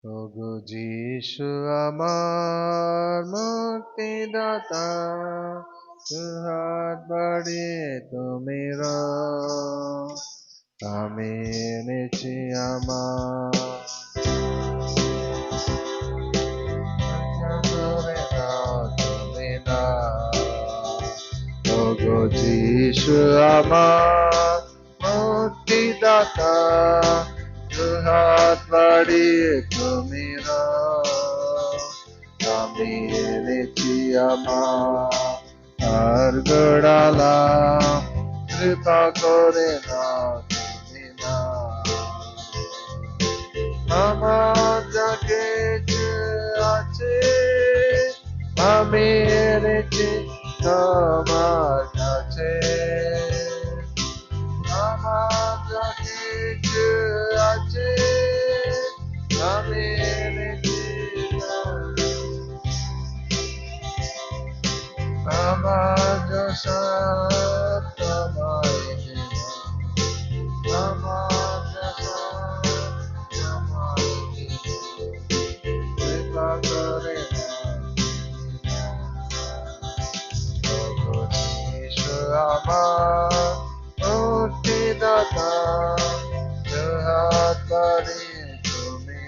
ওগো যিশু আমার মুক্তিদাতা, হাত বাড়িয়ে তুমি আমি এনেছি আমার করে দাও তুমি না। ওগো যিশু আমার মুক্তিদাতা, হাত বাড়িয়ে তুমি আমি এনেছি আমার গোড়ালা, কৃপা করে দাও তুমি না। আমার যা কিছু আছে আমি এনেছি তোমার কাছে। আমার যা কিছু আছে আমি এনেছি, আমার যা সব তোমায় দেব, আমার যা সব তোমায় দেব, কৃপা করে যিশু আমার মুক্তিদাতা, হাত বাড়িয়ে তুমি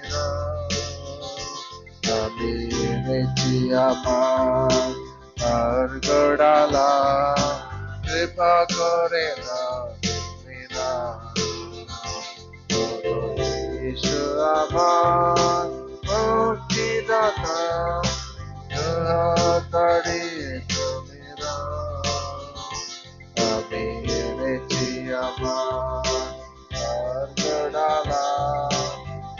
আমি এনেছি আমার গোড়ালা, কৃপা করে তুমি না। যিশু আমার মুক্তিদাতা, হাত বাড়িয়ে তুমি আমি এনেছি আমার গোড়ালা,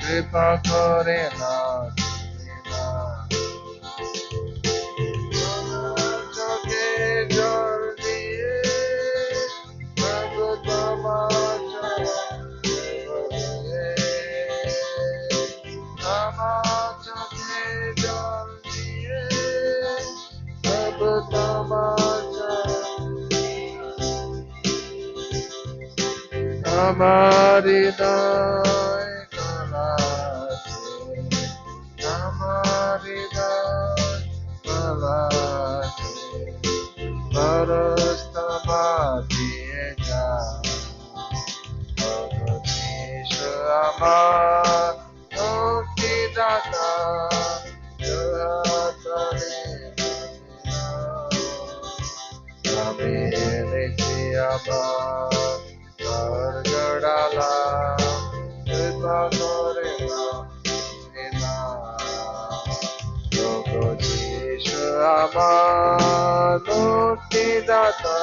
কৃপা করে না তুমি না। চোখে জল দিয়ে তোমার আমার চোখে জল দিয়ে তোমার আমার হৃদয় গলাছে, আমার হৃদয় গলাছে, পরশ তোমার দিয়ে যায়। যিশু আমার মুক্তিদাতা, আমি এনেছি আমার গোড়ালা, কৃপা করে না। ওগো যিশু আমার মুক্তিদাতা,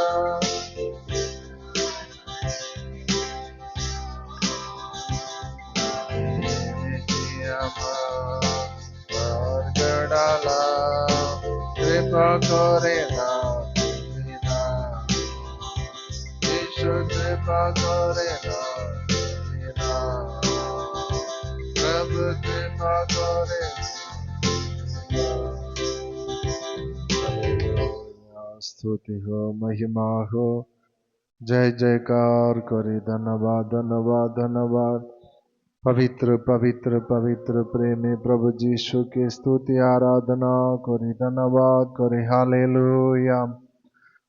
আমার গোড়ালা, কৃপা করে না। যিশু কৃপা করে না, প্রভু কৃপা করে। स्तुति हो, महिमा हो, जय जयकार करे। धन्यवाद धन्यवाद धन्यवाद। पवित्र पवित्र पवित्र प्रेमी प्रभु जीशु की स्तुति आराधना करे, धन्यवाद करे। हालेलुया।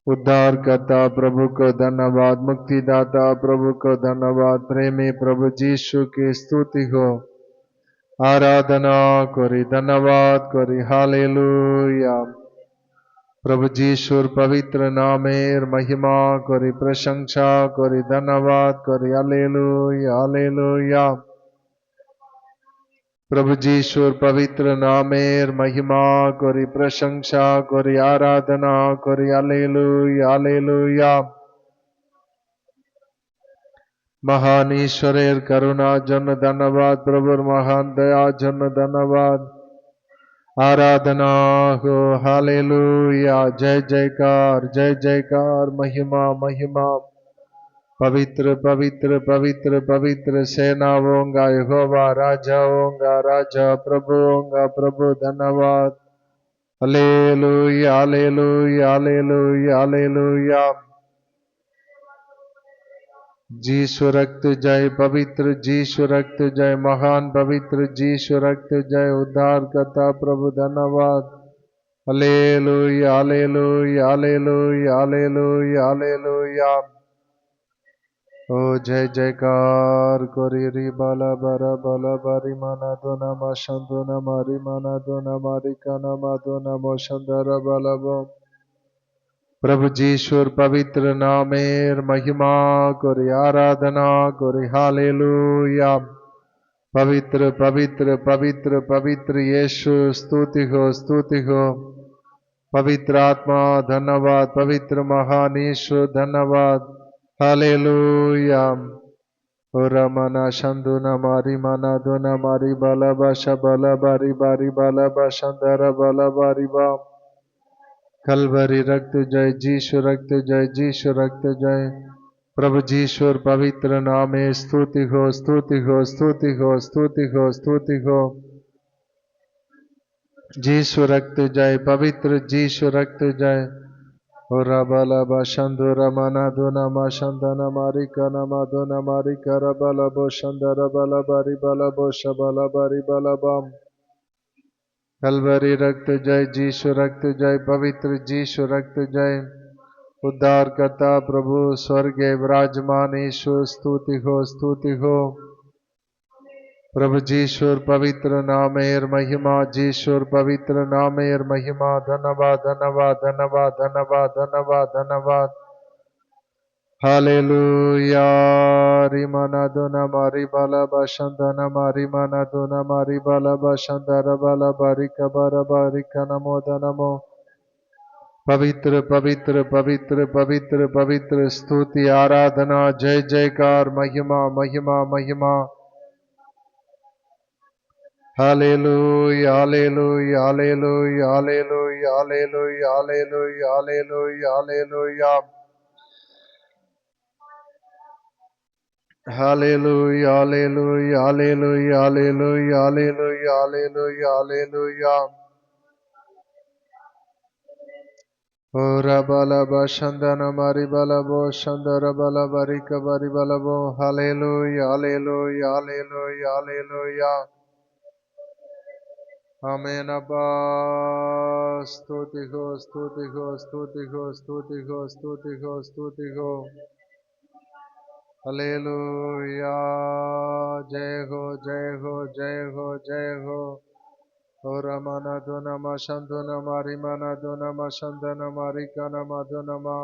उद्धारकर्ता प्रभु को धन्यवाद, मुक्तिदाता प्रभु को धन्यवाद। प्रेमी प्रभु जीशु की स्तुति हो, आराधना करी, धन्यवाद करी। हालेलुया। प्रभु जीशुर पवित्र नामेर महिमा करी, प्रशंसा करी, धन्यवाद करी। Hallelujah hallelujah. प्रभु जीशुर पवित्र नामेर महिमा करी, प्रशंसा करी, आराधना करी। Hallelujah hallelujah. महान ईश्वरेर करुणा जन्य धन्यवाद, प्रभुर महान दया जन्य धन्यवाद, आराधना हो। हालेलुया। जय जयकार जय जयकार। महिमा महिमा। पवित्र पवित्र पवित्र पवित्र सेना होगा यहोवा, राजा होगा राजा, प्रभु होगा प्रभु। धन्यवाद। Hallelujah hallelujah hallelujah hallelujah. जीसु रक्त जय, पवित्र जीसु रक्त जय, महान पवित्र जीसु रक्त जय, उद्धार करता प्रभु धन्यवाद। Hallelujah hallelujah hallelujah hallelujah hallelujah. ओ जय जयकार कोरी री बाला बारा बाला बारी माना दो नमा शंदो नमारी माना दो नमारी का नमा दो नमो शंदर बाला बो। प्रभु जीश्वर पवित्र नामेर महिमा कोरी आराधना कोरी हालेलुया। पवित्र पवित्र पवित्र पवित्र यीशु स्तुति हो पवित्र आत्मा धन्यवाद, पवित्र महान ईश्वर धन्यवाद। हालेलुया। ओरा मना शंदु नमारी मना दो नमारी बाला बाशा बाला बारी बारी बाला बाशंदर बाला बारी बा। कलवरी रक्त जय, जीशु रक्त जय, जीशु रक्त जय। प्रभु जीश्वर पवित्र नामे स्तुति हो स्तुति हो स्तुति हो स्तुति हो स्तुति हो। जीशु रक्त जय, पवित्र जीशु रक्त जय। ओरा बाला बाशंदो रमाना दो नमा शंदना मारी का नमा दो नमारी कर बाला बो शंदर बाला बारी बाला बो शबाला बारी बाला बाम। कलवरी रक्त जय, जीशु रक्त जय, पवित्र जीशु रक्त जय। उद्धार करता प्रभु स्वर्ग विराजमान ईश्वर स्तुति हो प्रभु जीश्वर पवित्र नामेर महिमा, जीश्वर पवित्र नामेर महिमा। धन्यवाद धन्यवाद धन्यवाद धन्यवाद धन्यवाद धन्यवाद। हालेलुया। रिमाना दो नमारी बाला बाशंदा नमारी माना दो नमारी बाला बाशंदा बाला बारी कबारा बारी का नमो नमो। पवित्र पवित्र पवित्र पवित्र पवित्र स्तुति आराधना जय जयकार महिमा महिमा महिमा। Hallelujah hallelujah hallelujah hallelujah hallelujah hallelujah hallelujah hallelujah hallelujah hallelujah hallelujah hallelujah hallelujah hallelujah hallelujah. ओरा बाला बशंदन मारी बाला बो शंदर बाला बारी कबारी बाला बो। Hallelujah hallelujah hallelujah hallelujah. Amen अब्बा। स्तुति हो स्तुति हो स्तुति हो स्तुति हो स्तुति हो स्तुति हो। हालेलुया। जय हो जय हो जय हो जय हो। और माना दो नमा शंदो नमारी माना दो नमा शंद नमारी का नमा दो नमा।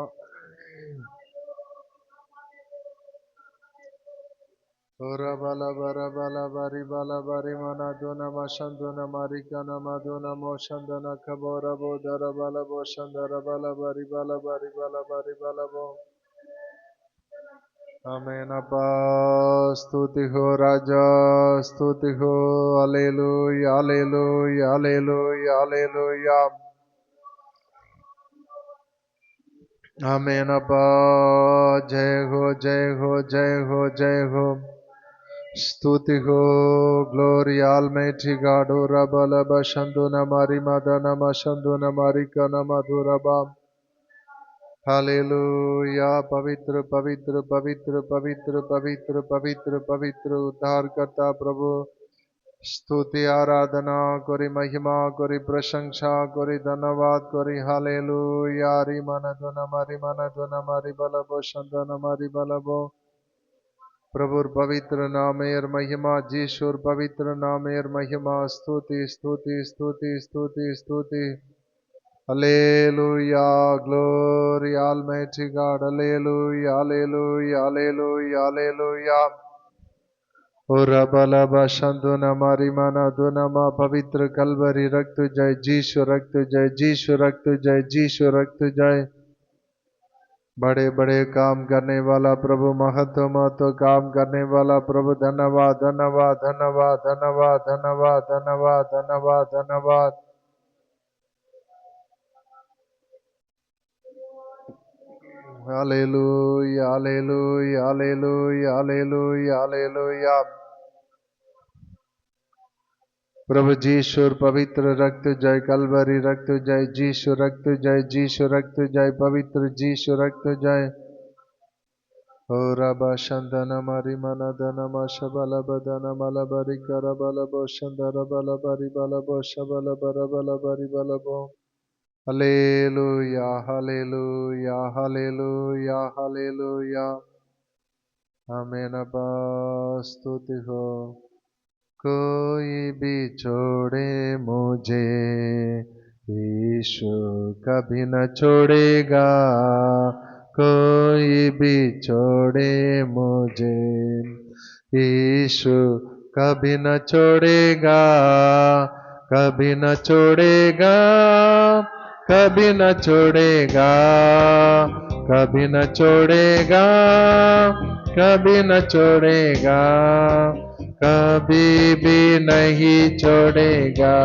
ओरा बाला बारा बाला बारी बाला बारी माना दो नमा शंदो नमारी का नमा दो नमो शंदन खबोरा बोधर बाला बो शंदर बाला बारी बाला बारी बाला बारी बाला बो। आमेन अप्पा। स्तुति हो राजा स्तुति हो। Hallelujah hallelujah hallelujah hallelujah. Amen अप्पा। जय हो जय हो जय हो जय हो। स्तुति हो। Glory Almighty God. Ora bala bashandu namari madana mashandu namari kana madhuraba. Hallelujah. पवित्र पवित्र पवित्र पवित्र पवित्र पवित्र पवित्र उद्धार करता प्रभु स्तुति आराधना करी महिमा करी प्रशंसा करी धन्यवाद करी। हालेलुया। री मन दो नमारी बलबो शंद नमारी बलबो। प्रभुर पवित्र नामेर महिमा, जीशुर पवित्र नामेर महिमा। स्तुति स्तुति स्तुति स्तुति स्तुति। Hallelujah, glory Almighty God, Hallelujah, Hallelujah, Hallelujah, Hallelujah. ओरा बाला बाशंदो नमारी माना दो नमा। पवित्र कलवरी रक्त जय, जीशु रक्त जय, जीशु रक्त जय, जीशु रक्त जय। बड़े बड़े काम करने वाला प्रभु, महत्व महत्व काम करने वाला प्रभु, धन्यवाद धन्यवाद धन्यवाद धन्यवाद धन्यवाद धन्यवाद धन्यवाद धन्यवाद। Hallelujah hallelujah hallelujah hallelujah hallelujah. प्रभु जीशुर पवित्र रक्त जय, कलवरी रक्त जय, जीशु रक्त जय, जीशु रक्त जय, पवित्र जीशु रक्त जय। Oraba Shandana Marimana Dhanama Shabala Badana Malabari Karabalabo Shandara Balabari Balabo Shabala Barabalabari Balabo. Hallelujah, Hallelujah, Hallelujah, Hallelujah. Amen. स्तुति हो कोई भी छोड़े मुझे यीशु कभी न छोड़ेगा कोई भी छोड़े मुझे यीशु कभी न छोड़ेगा कभी न छोड़ेगा कभी न छोड़ेगा कभी न छोड़ेगा कभी न छोड़ेगा कभी भी नहीं छोड़ेगा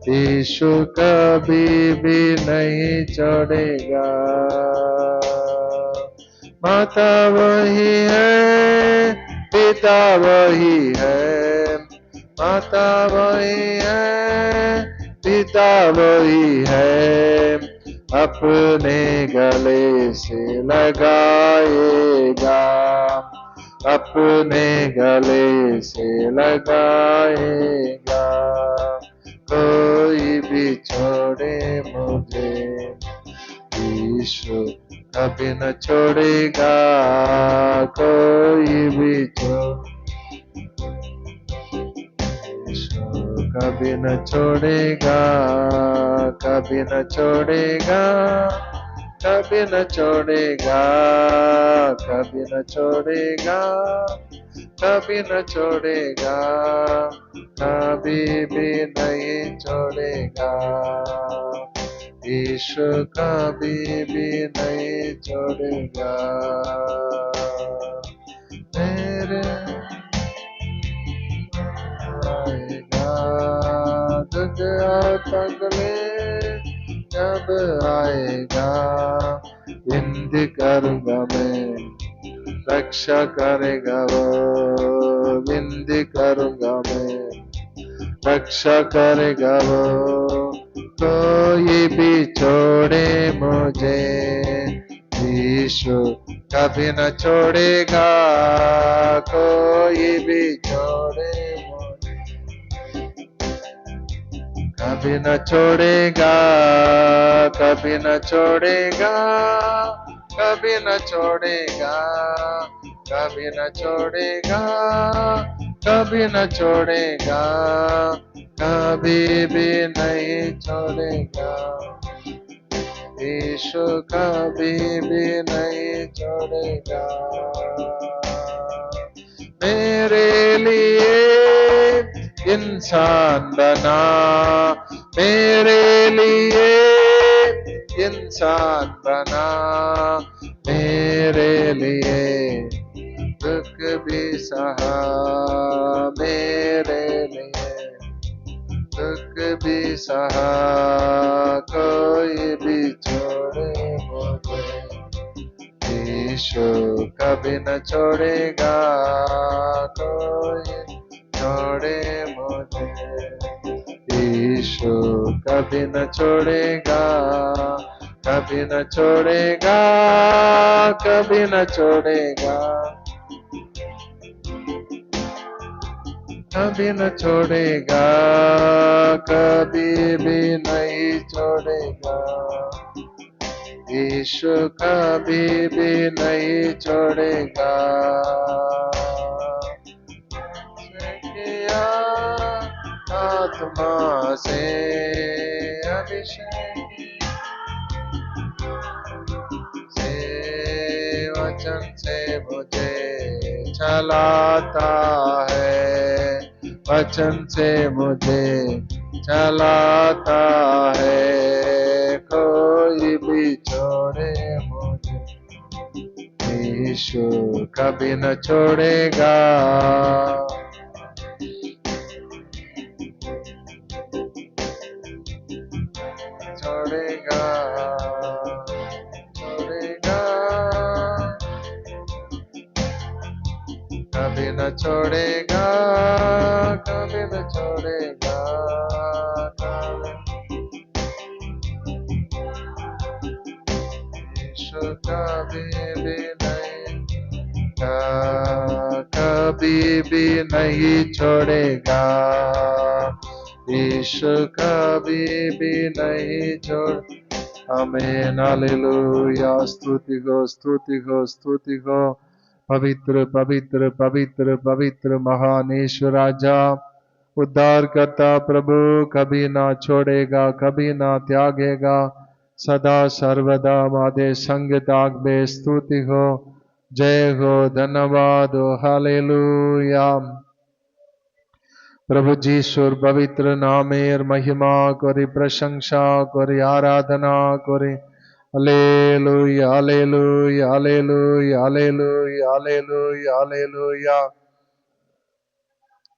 यीशु कभी भी नहीं छोड़ेगा माता वही है पिता वही है माता वही है पिता वही है अपने गले से लगाएगा अपने गले से लगाएगा कोई भी छोड़े मुझे यीशु कभी न छोड़ेगा कोई भी यीशु कभी न छोड़ेगा कभी न छोड़ेगा कभी न छोड़ेगा कभी न छोड़ेगा कभी न छोड़ेगा कभी भी नहीं छोड़ेगा यीशु कभी भी नहीं छोड़ेगा मेरे आएगा तुझे तकले जब आएगा विनती करूंगा मैं रक्षा करेगा वो विनती करूंगा मैं रक्षा करेगा वो कोई भी छोड़े मुझे यीशु कभी न छोड़ेगा कोई भी छोड़े कभी न छोड़ेगा कभी न छोड़ेगा कभी न छोड़ेगा कभी न छोड़ेगा कभी न छोड़ेगा कभी भी नहीं छोड़ेगा यीशु कभी भी नहीं छोड़ेगा मेरे लिए इंसान बना मेरे लिए इंसान बना मेरे लिए दुख भी सहा मेरे लिए दुख भी सहा कोई भी छोड़े मुझे यीशु कभी न छोड़ेगा कोई छोड़े मुझे यीशु कभी न छोड़ेगा कभी न छोड़ेगा कभी न छोड़ेगा कभी न छोड़ेगा कभी भी नहीं छोड़ेगा यीशु कभी भी नहीं छोड़ेगा आत्मा से अभिषेक से वचन से मुझे चलाता है वचन से मुझे चलाता है कोई भी छोड़े मुझे यीशु कभी न छोड़ेगा छोड़ेगा छोड़ेगा कभी न छोड़ेगा कभी न छोड़ेगा यीशु कभी भी नहीं कभी भी नहीं छोड़ेगा, यीशु कभी भी नहीं छोड़। आमीन, हालेलुया। स्तुति हो, स्तुति हो, स्तुति हो। पवित्र पवित्र पवित्र पवित्र महान ईश्वर राजा, उद्धार करता प्रभु, कभी ना छोड़ेगा, कभी ना त्यागेगा, सदा सर्वदा हमारे संग ताक में। स्तुति हो, जय हो, धन्यवाद हो, हालेलुया। प्रभु जीशुर पवित्र नामेर महिमा करी, प्रशंसा करी, आराधना करी। Hallelujah, hallelujah, hallelujah, hallelujah, hallelujah, hallelujah.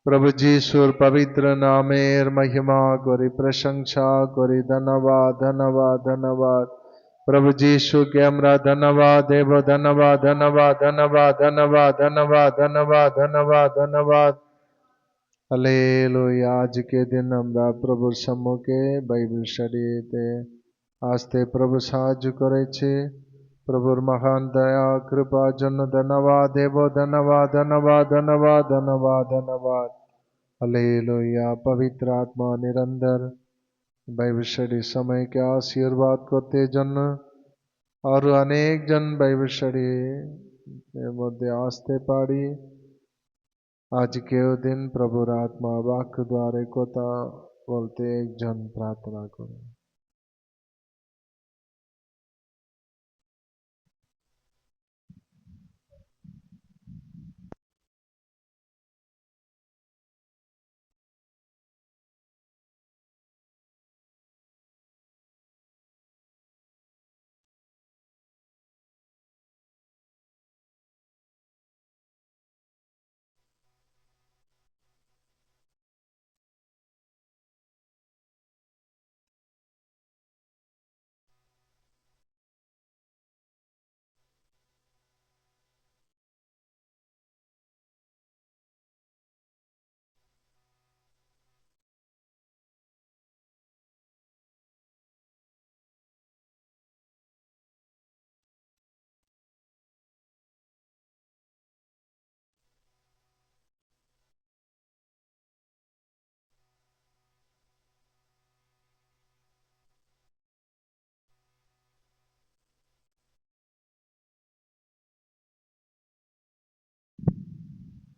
प्रभु जीशुर पवित्र नामेर महिमा करी, प्रशंसा करी। धन्यवाद, धन्यवाद, धन्यवाद। प्रभु जीशु के हमरा धन्यवाद देव, धन्यवाद, धन्यवाद, धन्यवाद, धन्यवाद, धन्यवाद, धन्यवाद, धन्यवाद, धन्यवाद। हालेलुया। आज के दिन हमरा प्रभु सम्मुखे बाइबल स्टडीते आस्ते प्रभु साहाय्य करेছে। प्रभुर महान दया कृपा जन्य धन्यवाद देव, धन्यवाद, धन्यवाद, धन्यवाद, धन्यवाद, धन्यवाद। हालेलुया। पवित्र आत्मा निरंतर बाइबल स्टडी समय के आशीर्वाद करते जन और अनेक जन बाइबल स्टडी मध्य आस्ते पाड़ी। आज के दिन प्रभुर आत्मा वाक्य द्वारे कथा बोलते एक जन प्रार्थना करें।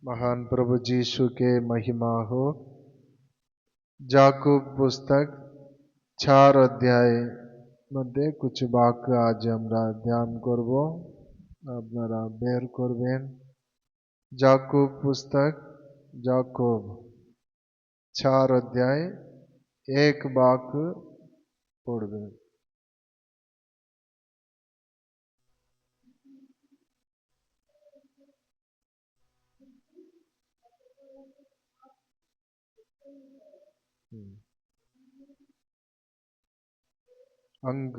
महान प्रभु जीशु के महिमा हो। जाकूब पुस्तक 4 अध्याय मध्य कुछ वाक्य आज हमरा ध्यान करब, আপনারা বের করবেন। जाकूब पुस्तक जाकूब 4 अध्याय 1 वाक्य पढ़বেন। अंग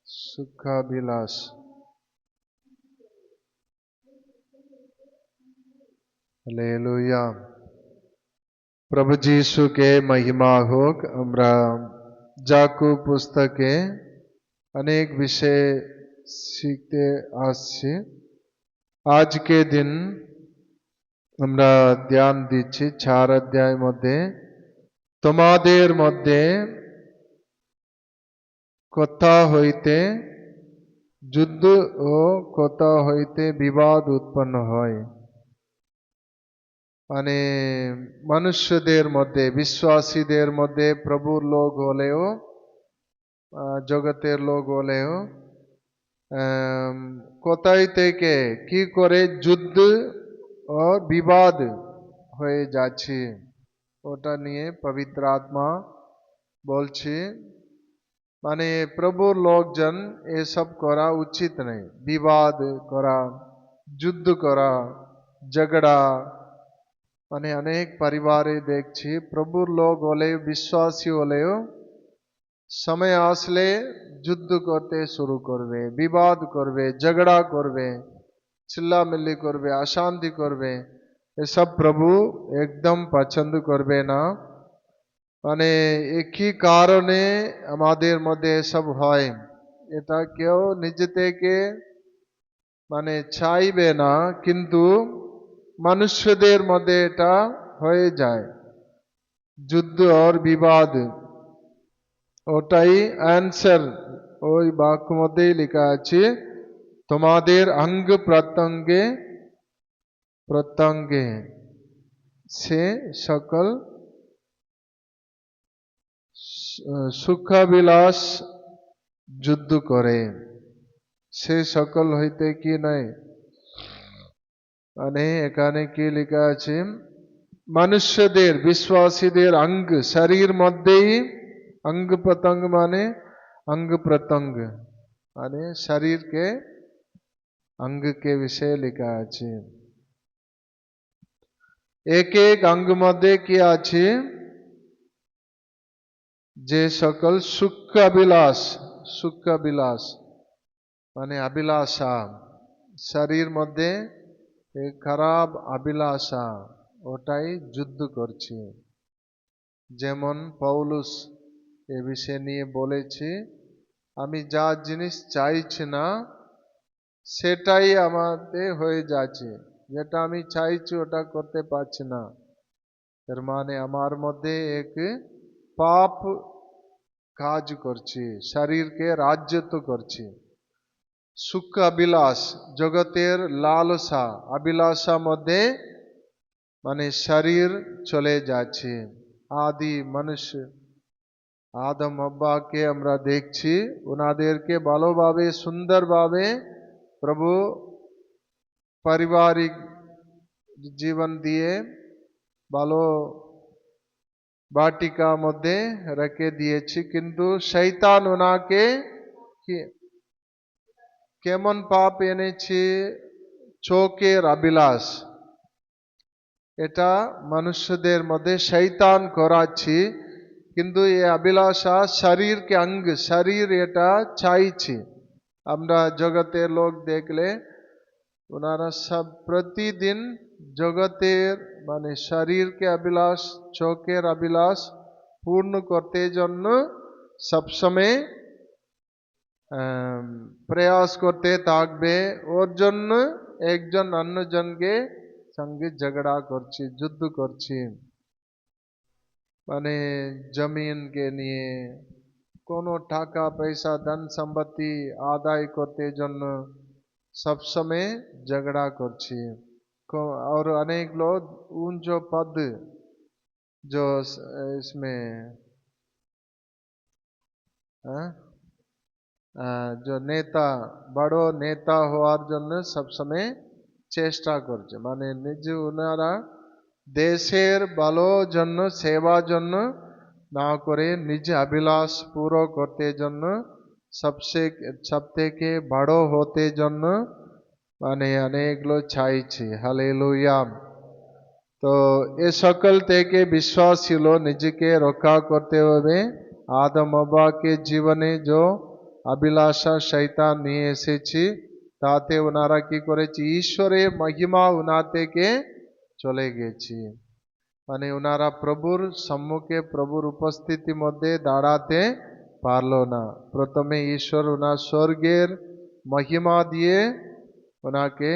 सुखाभिलाष। हालेलुया। प्रभु जीशु के महिमा होक। हमरा जाकूब पुस्तके अनेक विषय सीखते आसছি। आज के दिन আমরা ধ্যান দিচ্ছি 4 অধ্যায় মধ্যে তোমাদের মধ্যে কথা হইতে যুদ্ধ ও কথা হইতে বিবাদ উৎপন্ন হয়। মানে মনুষ্যদের মধ্যে, বিশ্বাসীদের মধ্যে, প্রভুর লোক হলেও জগতের লোক হলেও কোথায় থেকে কি করে যুদ্ধ ও বিবাদ হয়ে যাচ্ছে ওটা নিয়ে পবিত্র আত্মা বলছে। মানে প্রভুর লোকজন এসব করা উচিত নেই। বিবাদ করা, যুদ্ধ করা, ঝগড়া। মানে অনেক পরিবারে দেখছি প্রভুর লোক হলেও বিশ্বাসী হলেও समय আসলে যুদ্ধ করতে শুরু করবে, বিবাদ করবে, ঝগড়া করবে, চিল্লামিল্লি করবে, অশান্তি করবে। এসব প্রভু একদম পছন্দ করবে না। মানে একই কারণে আমাদের মধ্যে এসব হয়। এটা কেউ নিজে থেকে মানে চাইবে না, কিন্তু মানুষদের মধ্যে এটা হয়ে যায়, যুদ্ধ আর বিবাদ। ওটাই অ্যান্সার, ওই বাক্য মধ্যেই লেখা আছে, তোমাদের অঙ্গ প্রত্যঙ্গে প্রত্যঙ্গে সে সকল সুখাবিলাস যুদ্ধ করে, সে সকল হইতে কি নাই। মানে এখানে কি লেখা আছে, মানুষদের বিশ্বাসীদের অঙ্গ শরীর মধ্যেই, अंग प्रत्यंग माने अंग प्रत्यंग माने शरीर के अंग के विषय लिखा আছে। एक एक अंग मध्य কি আছে, যে সকল সুখাবিলাস, সুখাবিলাস মানে অভিলাষা, শরীর মধ্যে খারাপ অভিলাষা, ওটাই যুদ্ধ করছে। যেমন পৌলুস এ বিষয় নিয়ে বলেছে, আমি যা জিনিস চাইছি না সেটাই আমাদের হয়ে যাচ্ছে, যেটা আমি চাইছি ওটা করতে পারছি না। এর মানে আমার মধ্যে এক পাপ কাজ করছে, শরীরকে রাজ্যত্ব করছে। সুখ অভিলাষ, জগতের লালসা অভিলাষা মধ্যে মানে শরীর চলে যাচ্ছে। আদি মানুষ আদম হব্বাকে আমরা দেখছি, ওনাদেরকে ভালোভাবে সুন্দরভাবে প্রভু পারিবারিক জীবন দিয়ে ভালো বাটিকা মধ্যে রেখে দিয়েছি, কিন্তু শয়তান ওনাকে কেমন পাপ এনেছে, চোখের অভিলাষ, এটা মানুষদের মধ্যে শয়তান করাচ্ছে। কিন্তু এই অভিলাষা শরীরকে অঙ্গ, শরীর এটা চাইছে। আমরা জগতের লোক দেখলে ওনারা সব প্রতিদিন জগতের মানে শরীরকে অভিলাষ, চোখের অভিলাষ পূর্ণ করতে জন্য সবসময় প্রয়াস করতে থাকবে। ওর জন্য একজন অন্যজনকে সঙ্গে ঝগড়া করছে, যুদ্ধ করছে। মানে জমিনকে নিয়ে, কোনো টাকা পয়সা ধন সম্পত্তি আদায় করতে জন্য সবসময় झगड़ा করছে। और अनेक लोग उन जो पद जो इसमें जो नेता बड़ो नेता হওয়ার জন্য সবসময় চেষ্টা করছে। মানে নিজে ওনারা দেশের ভালো জন্য, সেবার জন্য না করে নিজে অভিলাষ পুরো করতে জন্য, সব থেকে বড় হতে জন্য মানে অনেকগুলো চাইছে। হালেলুয়া। তো এ সকল থেকে বিশ্বাস ছিল নিজেকে রক্ষা করতে হবে। আদম হব্বাকে জীবনে যে অভিলাষা শয়তান নিয়ে এসেছে, তাতে ওনারা কি করেছে, ঈশ্বরের মহিমা ওনা থেকে চলে গেছে। মানে ওনারা প্রভুর সম্মুখে, প্রভুর উপস্থিতি মধ্যে দাঁড়াতে পারলো না। প্রথমে ঈশ্বর ওনার স্বর্গের মহিমা দিয়ে ওনাকে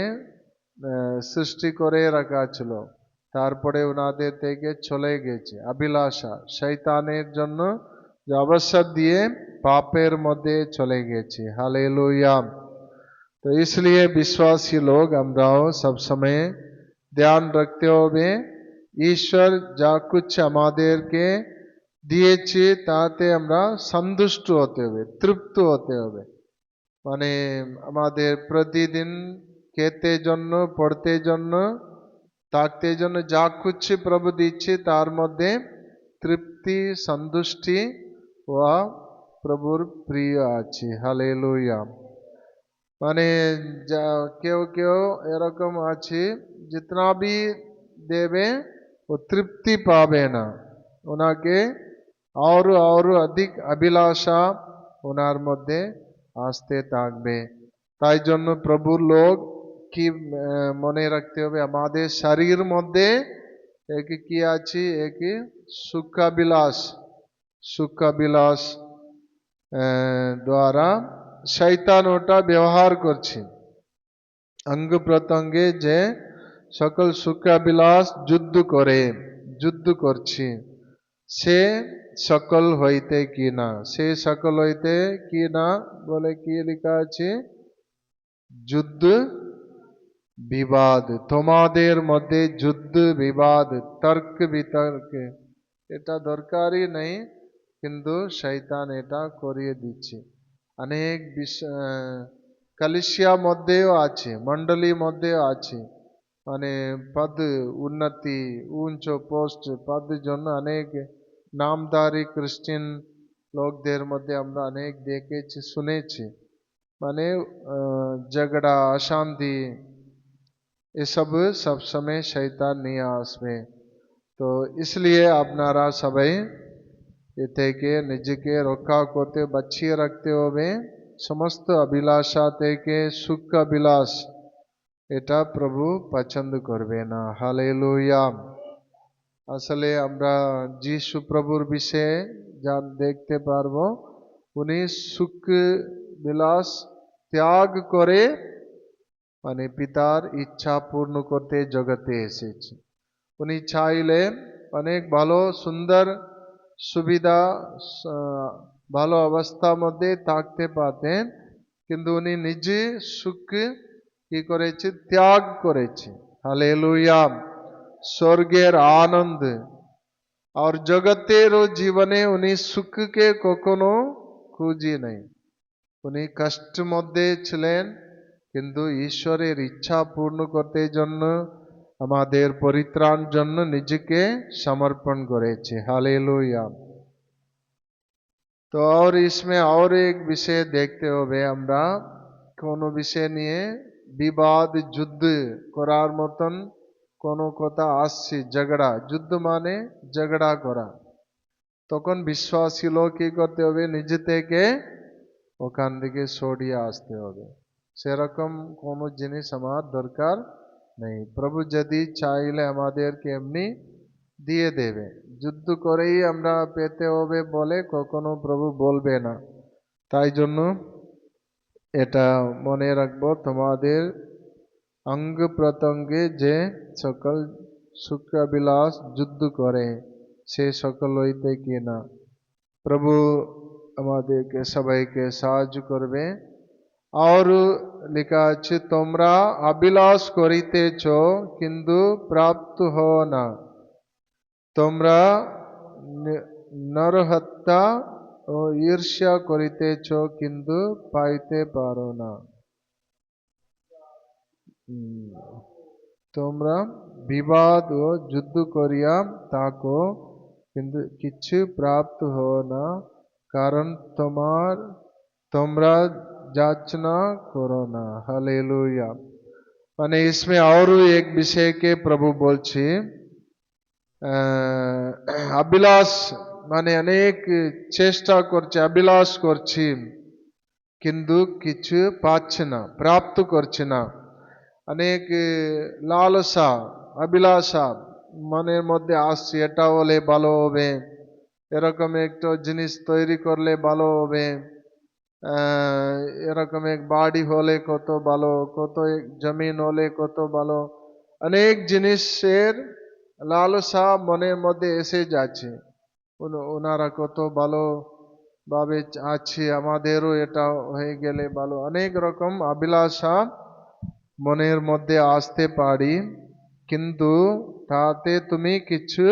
সৃষ্টি করে রাখা ছিল, তারপরে ওনাদের থেকে চলে গেছে। অভিলাষা শয়তানের জন্য যে অবসর দিয়ে পাপের মধ্যে চলে গেছে। हालेलुया। तो इसलिए विश्वासी लोग আমরাও सब समय ध्यान रखते হবে, ঈশ্বর যা কিছু আমাদেরকে দিয়েছে তাতে আমরা সন্তুষ্ট হতে হবে, তৃপ্ত হতে হবে। মানে আমাদের প্রতিদিন খেতে জন্য, পড়তে জন্য, থাকতে জন্য যা কিছু প্রভু দিচ্ছে তার মধ্যে তৃপ্তি, সন্তুষ্টি হওয়া প্রভুর প্রিয় আছে। হালেলুয়া। মানে কেউ কেউ এরকম আছে, जितना भी দেবে ও তৃপ্তি পাবে না, ওনাকে और अधिक অভিলাষা ওনার মধ্যে আসতে থাকবে। তাই জন্য প্রভুর লোক কি মনে রাখতে হবে, আমাদের শরীর মধ্যে এক কি আছে, এক সুখাবিলাস, সুখাবিলাস দ্বারা শয়তান ওটা ব্যবহার করছে অঙ্গ প্রত্যঙ্গে যে সকল সুখাবিলাস যুদ্ধ করছে সে সকল হইতে কি না, সে সকল হইতে কি না বলে কি লেখা আছে? যুদ্ধ বিবাদ, তোমাদের মধ্যে যুদ্ধ বিবাদ তর্ক বিতর্কে, এটা দরকারই নেই, কিন্তু শয়তান এটা করিয়ে দিচ্ছে। অনেক কলিশিয়া মধ্যেও আছে, মন্ডলী মধ্যেও আছে, মানে পদ উন্নতি উচ্চ পোস্ট পদ জন্য অনেক নামধারী খ্রিস্টান লোকদের মধ্যে আমরা অনেক দেখেছি শুনেছি, মানে ঝগড়া অশান্তি এসব সব সময় শয়তান নিয়ে আসবে। তো इसलिए আপনারা সবাই এ থেকে নিজেকে রক্ষা করতে বাঁচিয়ে রাখতে হবে। সমস্ত অভিলাষা থেকে সুখ বিলাস এটা প্রভু পছন্দ করবে না। হালেলুয়া। আসলে আমরা যিশু প্রভুর বিষয়ে যা দেখতে পারবো, উনি সুখ বিলাস ত্যাগ করে মানে পিতার ইচ্ছা পূর্ণ করতে জগতে এসেছে। উনি চাইলে অনেক ভালো সুন্দর সুবিধা ভালো অবস্থার মধ্যে থাকতে পারতেন, কিন্তু উনি নিজে সুখ কি করেছে? ত্যাগ করেছে। হালেলুয়া। স্বর্গের আনন্দ আর জগতের জীবনে উনি সুখকে কখনো খুঁজি নাই। উনি কষ্ট মধ্যে ছিলেন, কিন্তু ঈশ্বরের ইচ্ছা পূর্ণ করতে জন্য আমাদের পরিত্রাণ জন্য নিজেকে समर्पण করেছে। हालेलुया। तो और इसमें और एक विषय देखते হবে আমরা, কোন বিষয় নিয়ে বিবাদ যুদ্ধ করার মতন কোন কথা আসছে, ঝগড়া, যুদ্ধ মানে ঝগড়া করা, তখন বিশ্বাসী লোক কি করতে হবে? নিজে থেকে ওখান থেকে সরিয়ে আসতে হবে। সেরকম কোনো জিনিস আমার দরকার নেই। প্রভু যদি চাইলে আমাদেরকে এমনি দিয়ে দেবে, যুদ্ধ করেই আমরা পেতে হবে বলে কখনো প্রভু বলবে না। তাই জন্য এটা মনে রাখবো, তোমাদের অঙ্গ প্রত্যঙ্গে যে সকল সুখাবিলাস যুদ্ধ করে সে সকল হইতে কি না। প্রভু আমাদেরকে সবাইকে সাহায্য করবে। আর লেখা আছে, তোমরা অভিলাষ করিতেছ কিন্তু প্রাপ্ত হও না, তোমরা নরহত্যা ও ঈর্ষ্যা করিতেছ কিন্তু পাইতে পারো না। তোমরা বিবাদ ও যুদ্ধ করিয়া থাকো কিন্তু কিছু প্রাপ্ত হও না, কারণ তোমরা যাचना करो ना। हालेलुया। মানে इसमें और एक विषय के प्रभु बोलছে, অভিলাষ মানে অনেক চেষ্টা করছে, অভিলাষ করছি কিন্তু কিছু পাচ্ছে না, প্রাপ্ত করছে না। অনেক লালসা অভিলাষা মনের মধ্যে আসছে, এটা হলে ভালো হবে, এরকম একটা জিনিস তৈরি করলে ভালো হবে, এরকম এক বাড়ি হলে কত ভালো, কত জমিন হলে কত ভালো, অনেক জিনিসের লালসা মনের মধ্যে এসে যাচ্ছে। ওনারা কত ভালো ভাবে আছে, আমাদেরও এটা হয়ে গেলে ভালো, অনেক রকম অভিলাষা মনের মধ্যে আসতে পারি, কিন্তু তাতে তুমি কিছু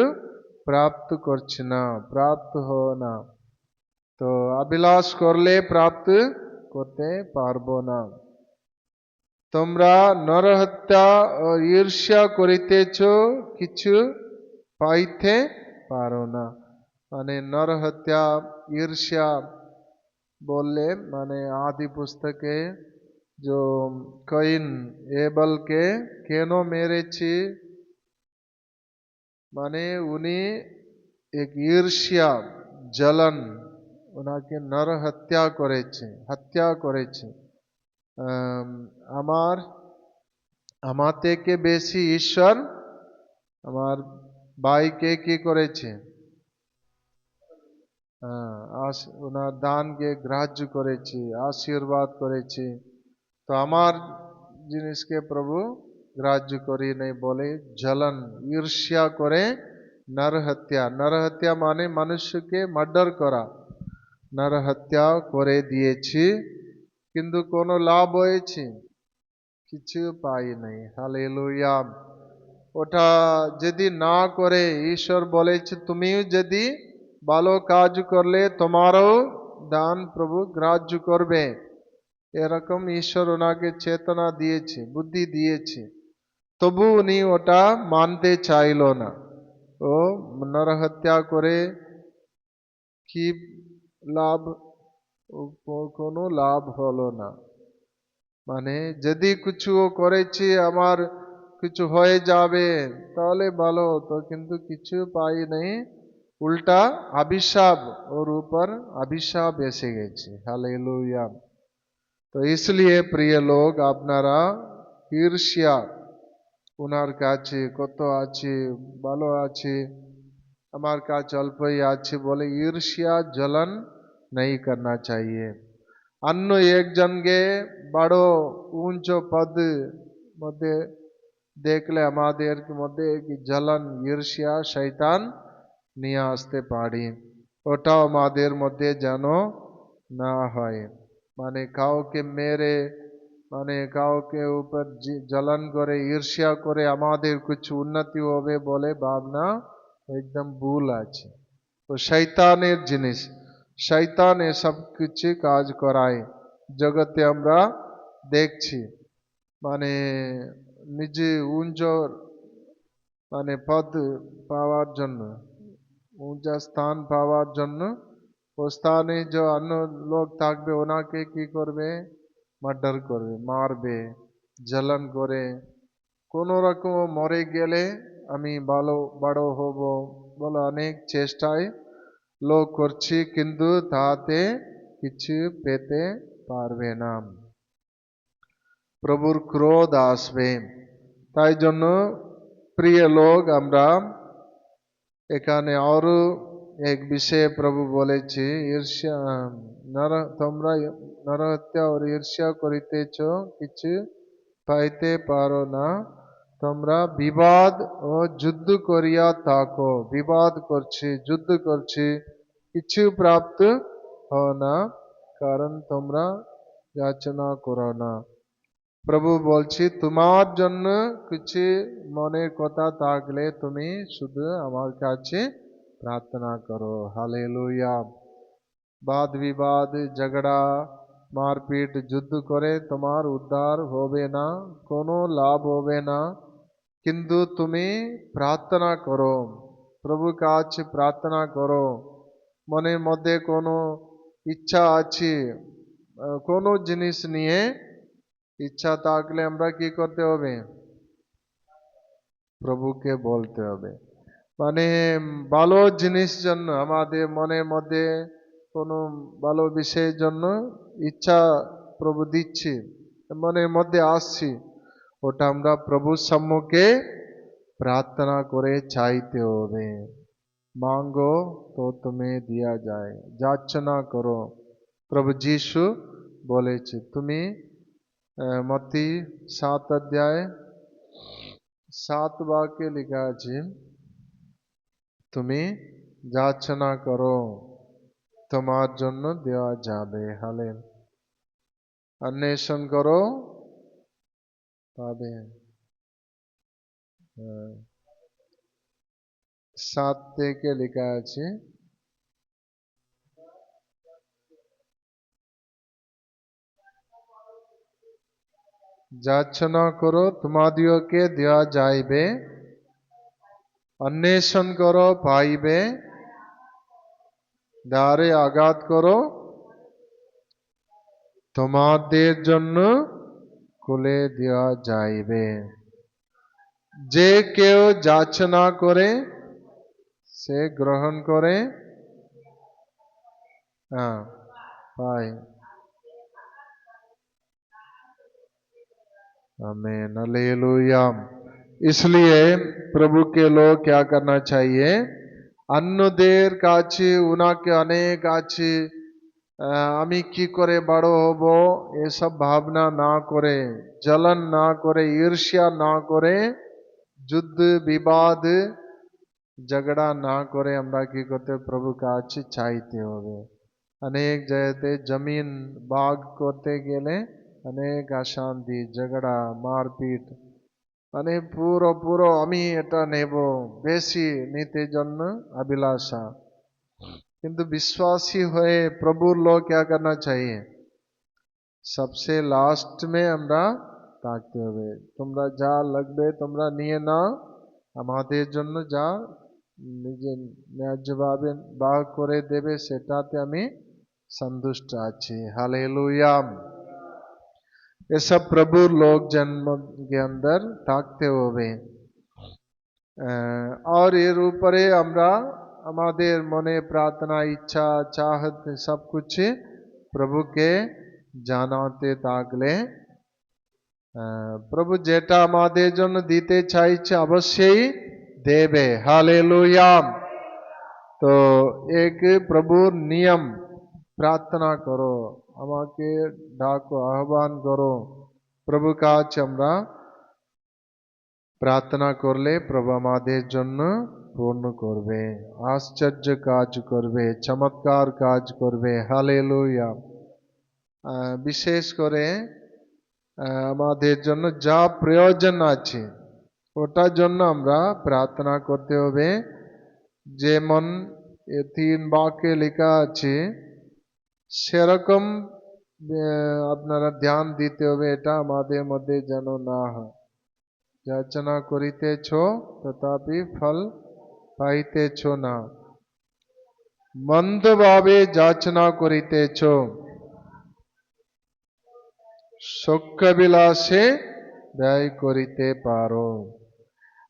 প্রাপ্ত করছো না, প্রাপ্ত হও না। তো অভিলাষ করলে প্রাপ্ত করতে পারবো না। তোমরা নরহত্যা ও ঈর্ষ্যা করিতেছ কিছু পাইতে পারো না। মানে নরহত্যা ঈর্ষ্যা বললে মানে आदि पुस्तके जो कईन एबल के কেন মেরেছে, মানে উনি এক ঈর্ষ্যা জ্বলন ওনাকে নরহত্যা করেছে, হত্যা করেছে। আমার থেকে বেশি ঈশ্বর আমার ভাইকে কি করেছে? ওনার দানকে গ্রাহ্য করেছি, আশীর্বাদ করেছি, তো আমার জিনিসকে প্রভু গ্রাহ্য করি নেই বলে জ্বলন ঈর্ষ্যা করে নরহত্যা মানে মানুষকে মার্ডার করা, নরহত্যা করে দিয়েছি, কিন্তু কোনো লাভ হয়েছে? কিছু পাই নাই। হালেলুয়া। ওটা যদি না করে ঈশ্বর বলেছে তুমিও যদি ভালো কাজ করলে তোমারও দান প্রভু গ্রাহ্য করবে, এরকম ঈশ্বর ওনাকে চেতনা দিয়েছে, বুদ্ধি দিয়েছে, তবু উনি ওটা মানতে চাইল না। ও নরহত্যা করে কি লাভ? কোনো লাভ হলো না। মানে যদি কিছু করেছি আমার কিছু হয়ে যাবে তাহলে ভালো হতো, কিন্তু কিছু পাই নেই, উল্টা अभिशाप ওর উপর अभिशाप এসে গেছে। हालेलुया। তো इसलिए প্রিয় লোক, আপনারা ঈর্ষ্যা, ওনার কাছে কত আছে, ভালো আছে, আমার কাছে অল্পই আছে বলে ঈর্ষ্যা জ্বলন नहीं करना चाहिए। অন্য একজনকে বড় উচ্চ পদ মধ্যে দেখলে আমাদের মধ্যে কি জ্বলন, ঈর্ষ্যা, শয়তান নিয়ে আসতে পারি, ওটাও আমাদের মধ্যে যেন না হয়। মানে কাউকে মেরে, মানে কাউকে উপর জ্বলন করে ঈর্ষ্যা করে আমাদের কিছু উন্নতি হবে বলে ভাবনা একদম ভুল আছে। তো শয়তানের জিনিস, শয়তান এসব কিছু কাজ করায় জগতে আমরা দেখছি। মানে নিজে উচ্চ মানে পদ পাওয়ার জন্য, উঁচা স্থান পাওয়ার জন্য ও স্থানে যে অন্য লোক থাকবে ওনাকে কি করবে? মার্ডার করবে, মারবে, জ্বলন করে, কোন রকম মরে গেলে আমি ভালো বড় হব বলে অনেক চেষ্টায় লোক করছি, কিন্তু তাতে কিছু পেতে পারবে না, প্রভুর ক্রোধ আসবে। তাই জন্য প্রিয় লোক, আমরা এখানে আরো এক বিষয়ে প্রভু বলেছে, ঈর্ষ্যা তোমরা নরহত্যা ও ঈর্ষ্যা করিতেছ, কিছু পাইতে পারো না, তোমরা বিবাদ ও যুদ্ধ করিয়া থাকো। বিবাদ করছি, যুদ্ধ করছি, কিছু প্রাপ্ত হও না, কারণ তোমরা যাচনা করো না। প্রভু বলছি তোমার জন্য কিছু মনের কথা থাকলে তুমি শুধু আমার কাছে প্রার্থনা করো। হালেলুয়া। বাদ বিবাদ, ঝগড়া, মারপিট, যুদ্ধ করে তোমার উদ্ধার হবে না, কোনো লাভ হবে না, কিন্তু তুমি প্রার্থনা করো, প্রভু কাছে প্রার্থনা করো। মনের মধ্যে কোনো ইচ্ছা আছে, কোনো জিনিস নিয়ে ইচ্ছা থাকলে আমরা কি করতে হবে? প্রভুকে বলতে হবে। মানে ভালো জিনিস জন্য, আমাদের মনের মধ্যে কোনো ভালো বিষয়ের জন্য ইচ্ছা প্রভু দিচ্ছি, মনের মধ্যে আসছি, ওটা আমরা প্রভুর সম্মুখে প্রার্থনা করে চাইতে হবে। मांगो तो तुम्हें दिया जाए, যাচনা করো। প্রভু যিশু বলেছে, তুমি মত্তি 7 অধ্যায় 7 বাক্যে লেখা আছে, তুমি যাচনা করো তোমার জন্য দেওয়া যাবে। হালে অন্বেষণ করো পাবে। 7 থেকে লেখা আছে, যাচনা করো তোমাদিওকে দেওয়া যাইবে, অন্বেষণ করো পাইবে, দ্বারে আঘাত করো তোমাদের জন্য খুলে দেওয়া যাইবে। যে কেউ যাচনা করে সে গ্রহণ করে, पाए। आमीन, हालेलुया। इसलिए प्रभु के लोग क्या करना चाहिए? অন্যদের কাছে উনাকে অনেক আছে, আমি কি করে বড় হব, এসব ভাবনা না করে, জ্বলন না করে, ঈর্ষ্যা না করে, যুদ্ধ বিবাদ ঝগড়া না করে আমরা কি করতে প্রভু কাছে চাইতে হবে। অনেক জায়গাতে জমিন ভাগ করতে গেলে অনেক অশান্তি, ঝগড়া, মারপিট, মানে পুরো পুরো আমি এটা নেব, বেশি নিতে জন্য अभिलाषा। किंतु विश्वासी हुए प्रभुर लोग क्या करना चाहिए, सबसे लास्ट में আমরা থাকতে হবে। তোমরা যা লাগবে তোমরা নিয়ে নাও, আমাদের জন্য যা নিজে ন্যায্যভাবে ভাগ করে দেবে সেটাতে আমি संतुष्ट आछि। हालेलुया। ये सब प्रभु लोग जन्म के अंदर থাকতে হবে। और এর উপরে আমরা আমাদের মনে প্রার্থনা, ইচ্ছা, চাহত সব কিছু প্রভুকে জানাতে থাকলে প্রভু যেটা আমাদের জন্য দিতে চাইছে অবশ্যই দেবে। हालेलुया। तो एक प्रभुर नियम, प्रार्थना करो, আমাকে ডাকো, আহ্বান করো, প্রভু কাছে আমরা প্রার্থনা করলে প্রভু আমাদের জন্য পূর্ণ করবে, আশ্চর্য কাজ করবে, চমৎকার কাজ করবে। হালেলুয়া। বিশেষ করে আমাদের জন্য যা প্রয়োজন আছে ওটার জন্য আমরা প্রার্থনা করতে হবে। যেমন 3 বাক্যে লেখা আছে সেরকম আপনারা ধ্যান দিতে হবে, এটা আমাদের মধ্যে যেন না হয়। যাচনা করিতেছ তথাপি ফল পাইতেছ না, মন্দভাবে যাচনা করিতেছ, শোকবিলাসে ব্যয় করিতে পারো।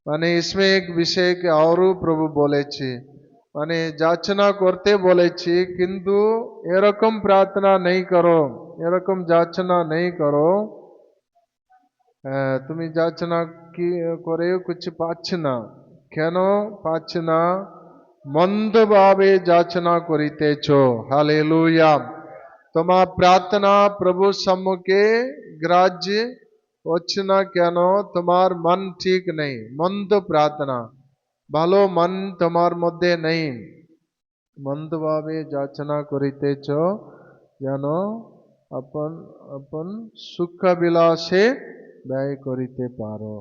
মানে इसमें एक विषय के और प्रभु বলেছে, মানে যাচনা করতে বলেছি কিন্তু এরকম প্রার্থনা নেই করো, এরকম যাচনা নেই করো, তুমি যাচনা কি করেও কিছু পাচ্ছ না। কেন পাচ্ছ না? মন্দভাবে যাচনা করিতেছ। হালেলুয়া। তোমার প্রার্থনা প্রভু সম্মুখে গ্রাহ্য হচ্ছে না কেন? তোমার মন ঠিক নেই, মন্দ প্রার্থনা, ভালো মন তোমার মধ্যে নেই। মন্দভাবে যাচনা করিতেছ যেন আপন আপন সুখ বিলাসে ব্যয় করিতে পারো।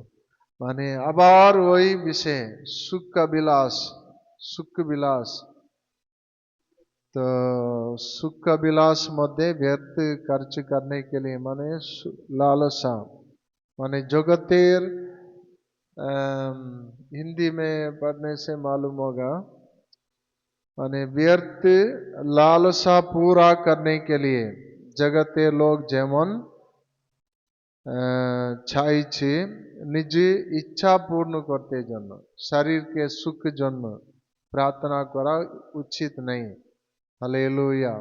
মানে আবার ওই বিষয় सुख বিলাস, सुख বিলাস। तो सुख বিলাস মধ্যে व्यर्थ खर्च करने के लिए माने लालसा, माने जगतेर, हिंदी में पढ़ने से मालूम होगा, माने व्यर्थ लालसा पूरा करने के लिए जगते लोग जेमन চাইছে নিজে ইচ্ছা পূর্ণ করতে জন্য, শরীরকে সুখ জন্য প্রার্থনা করা উচিত নেই। হালেলুয়া।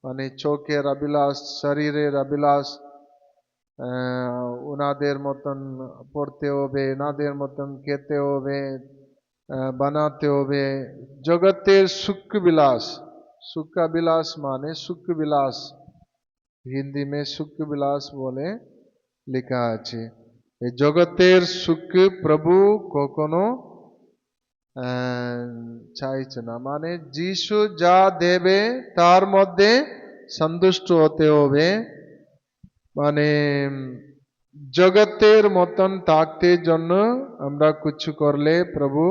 মানে চোখের অভিলাষ, শরীরের অভিলাষ, ওনাদের মতন পড়তে হবে, ওনাদের মতন খেতে হবে, বানাতে হবে, জগতের সুখ বিলাস। সুখ বিলাস মানে সুখ বিলাস, হিন্দি में सुख विलास बोले लिखा আছে। এই জগতের সুখ প্রভু কখনো চাইছে না। মানে যিশু যা দেবে তার মধ্যে সন্তুষ্ট হতে হবে। মানে জগতের মতন থাকতে জন্য আমরা কিছু করলে প্রভু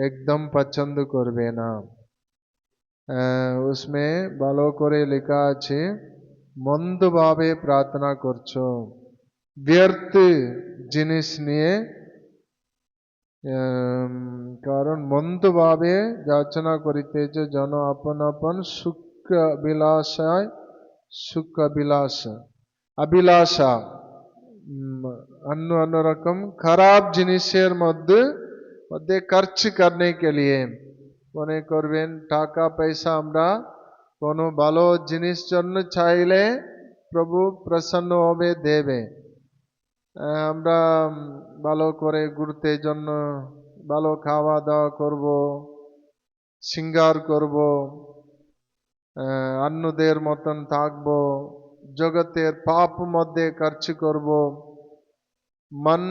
একদম পছন্দ করবে না। उसमें ভালো করে লেখা আছে মন্দভাবে প্রার্থনা করছো, ব্যর্থ জিনিস নিয়ে, কারণ মন্দভাবে যাচনা করিতেছে যেন আপন আপন সুখ বিলাসায়, সুখ अभिलाषा, अभिलाषा অন্য অন্য রকম খারাপ জিনিসের মধ্যে মধ্যে খরচ करने के लिए। মনে করবেন টাকা পয়সা আমরা কোনো ভালো জিনিস জন্য চাইলে প্রভু প্রসন্ন হবে, দেবে। আমরা ভালো করে ঘুরতে জন্য, ভালো খাওয়া দাওয়া করব, সিঙ্গার করব, অন্যদের মতন থাকবো, জগতের পাপ মধ্যে খরচ করব, मन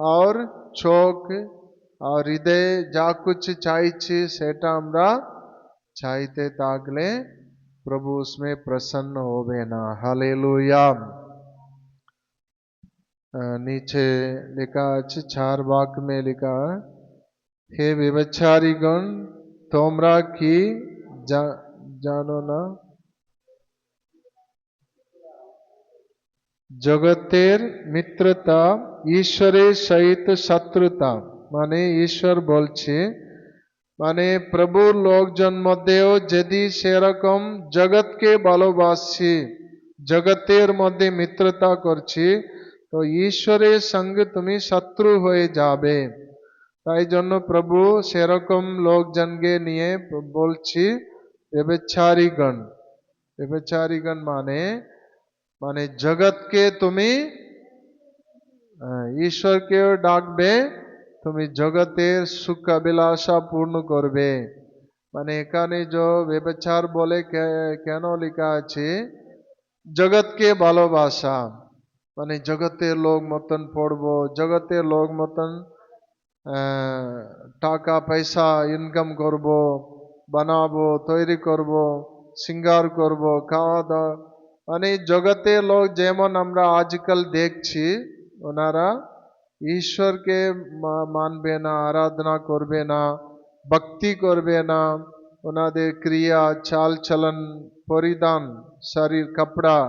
और চোখ আর হৃদয়ে যা কিছু চাইছি সেটা আমরা চাইতে থাকলে प्रभु उसमें प्रसन्न होवे ना। हालेलुया। नीचे लिखा আছে 4 वाक्य में लिखा है, हे व्यभिचारीगण তোমরা কি জানো না জগতের মিত্রতা ঈশ্বরের সহিত শত্রুতা। মানে ঈশ্বর বলছে, মানে প্রভুর লোকজন মধ্যেও যদি সেরকম জগৎকে ভালোবাসছি, জগতের মধ্যে মিত্রতা করছি, তো ঈশ্বরের সঙ্গে তুমি শত্রু হয়ে যাবে। তাই জন্য প্রভু সেরকম লোকজনকে নিয়ে বলছি ব্যভিচারীগণ। ব্যভিচারীগণ মানে মানে জগৎকে তুমি ঈশ্বরকেও ডাকবে, তুমি জগতের সুখ অভিলাষা পূর্ণ করবে। মানে এখানে যে ব্যভিচার বলে কেন লেখা আছে, জগৎকে ভালোবাসা, মানে জগতের লোক মতন পড়বো, জগতের লোক মতন টাকা পয়সা ইনকাম করব, বানাবো, তৈরি করব, সিঙ্গার করব, খাওয়া দাওয়া, মানে জগতের লোক যেমন আমরা আজকাল দেখছি, ওনারা ঈশ্বরকে মানবে না, আরাধনা করবে না, ভক্তি করবে না, ওনাদের ক্রিয়া চাল চলন পরিধান, শরীর কাপড়া,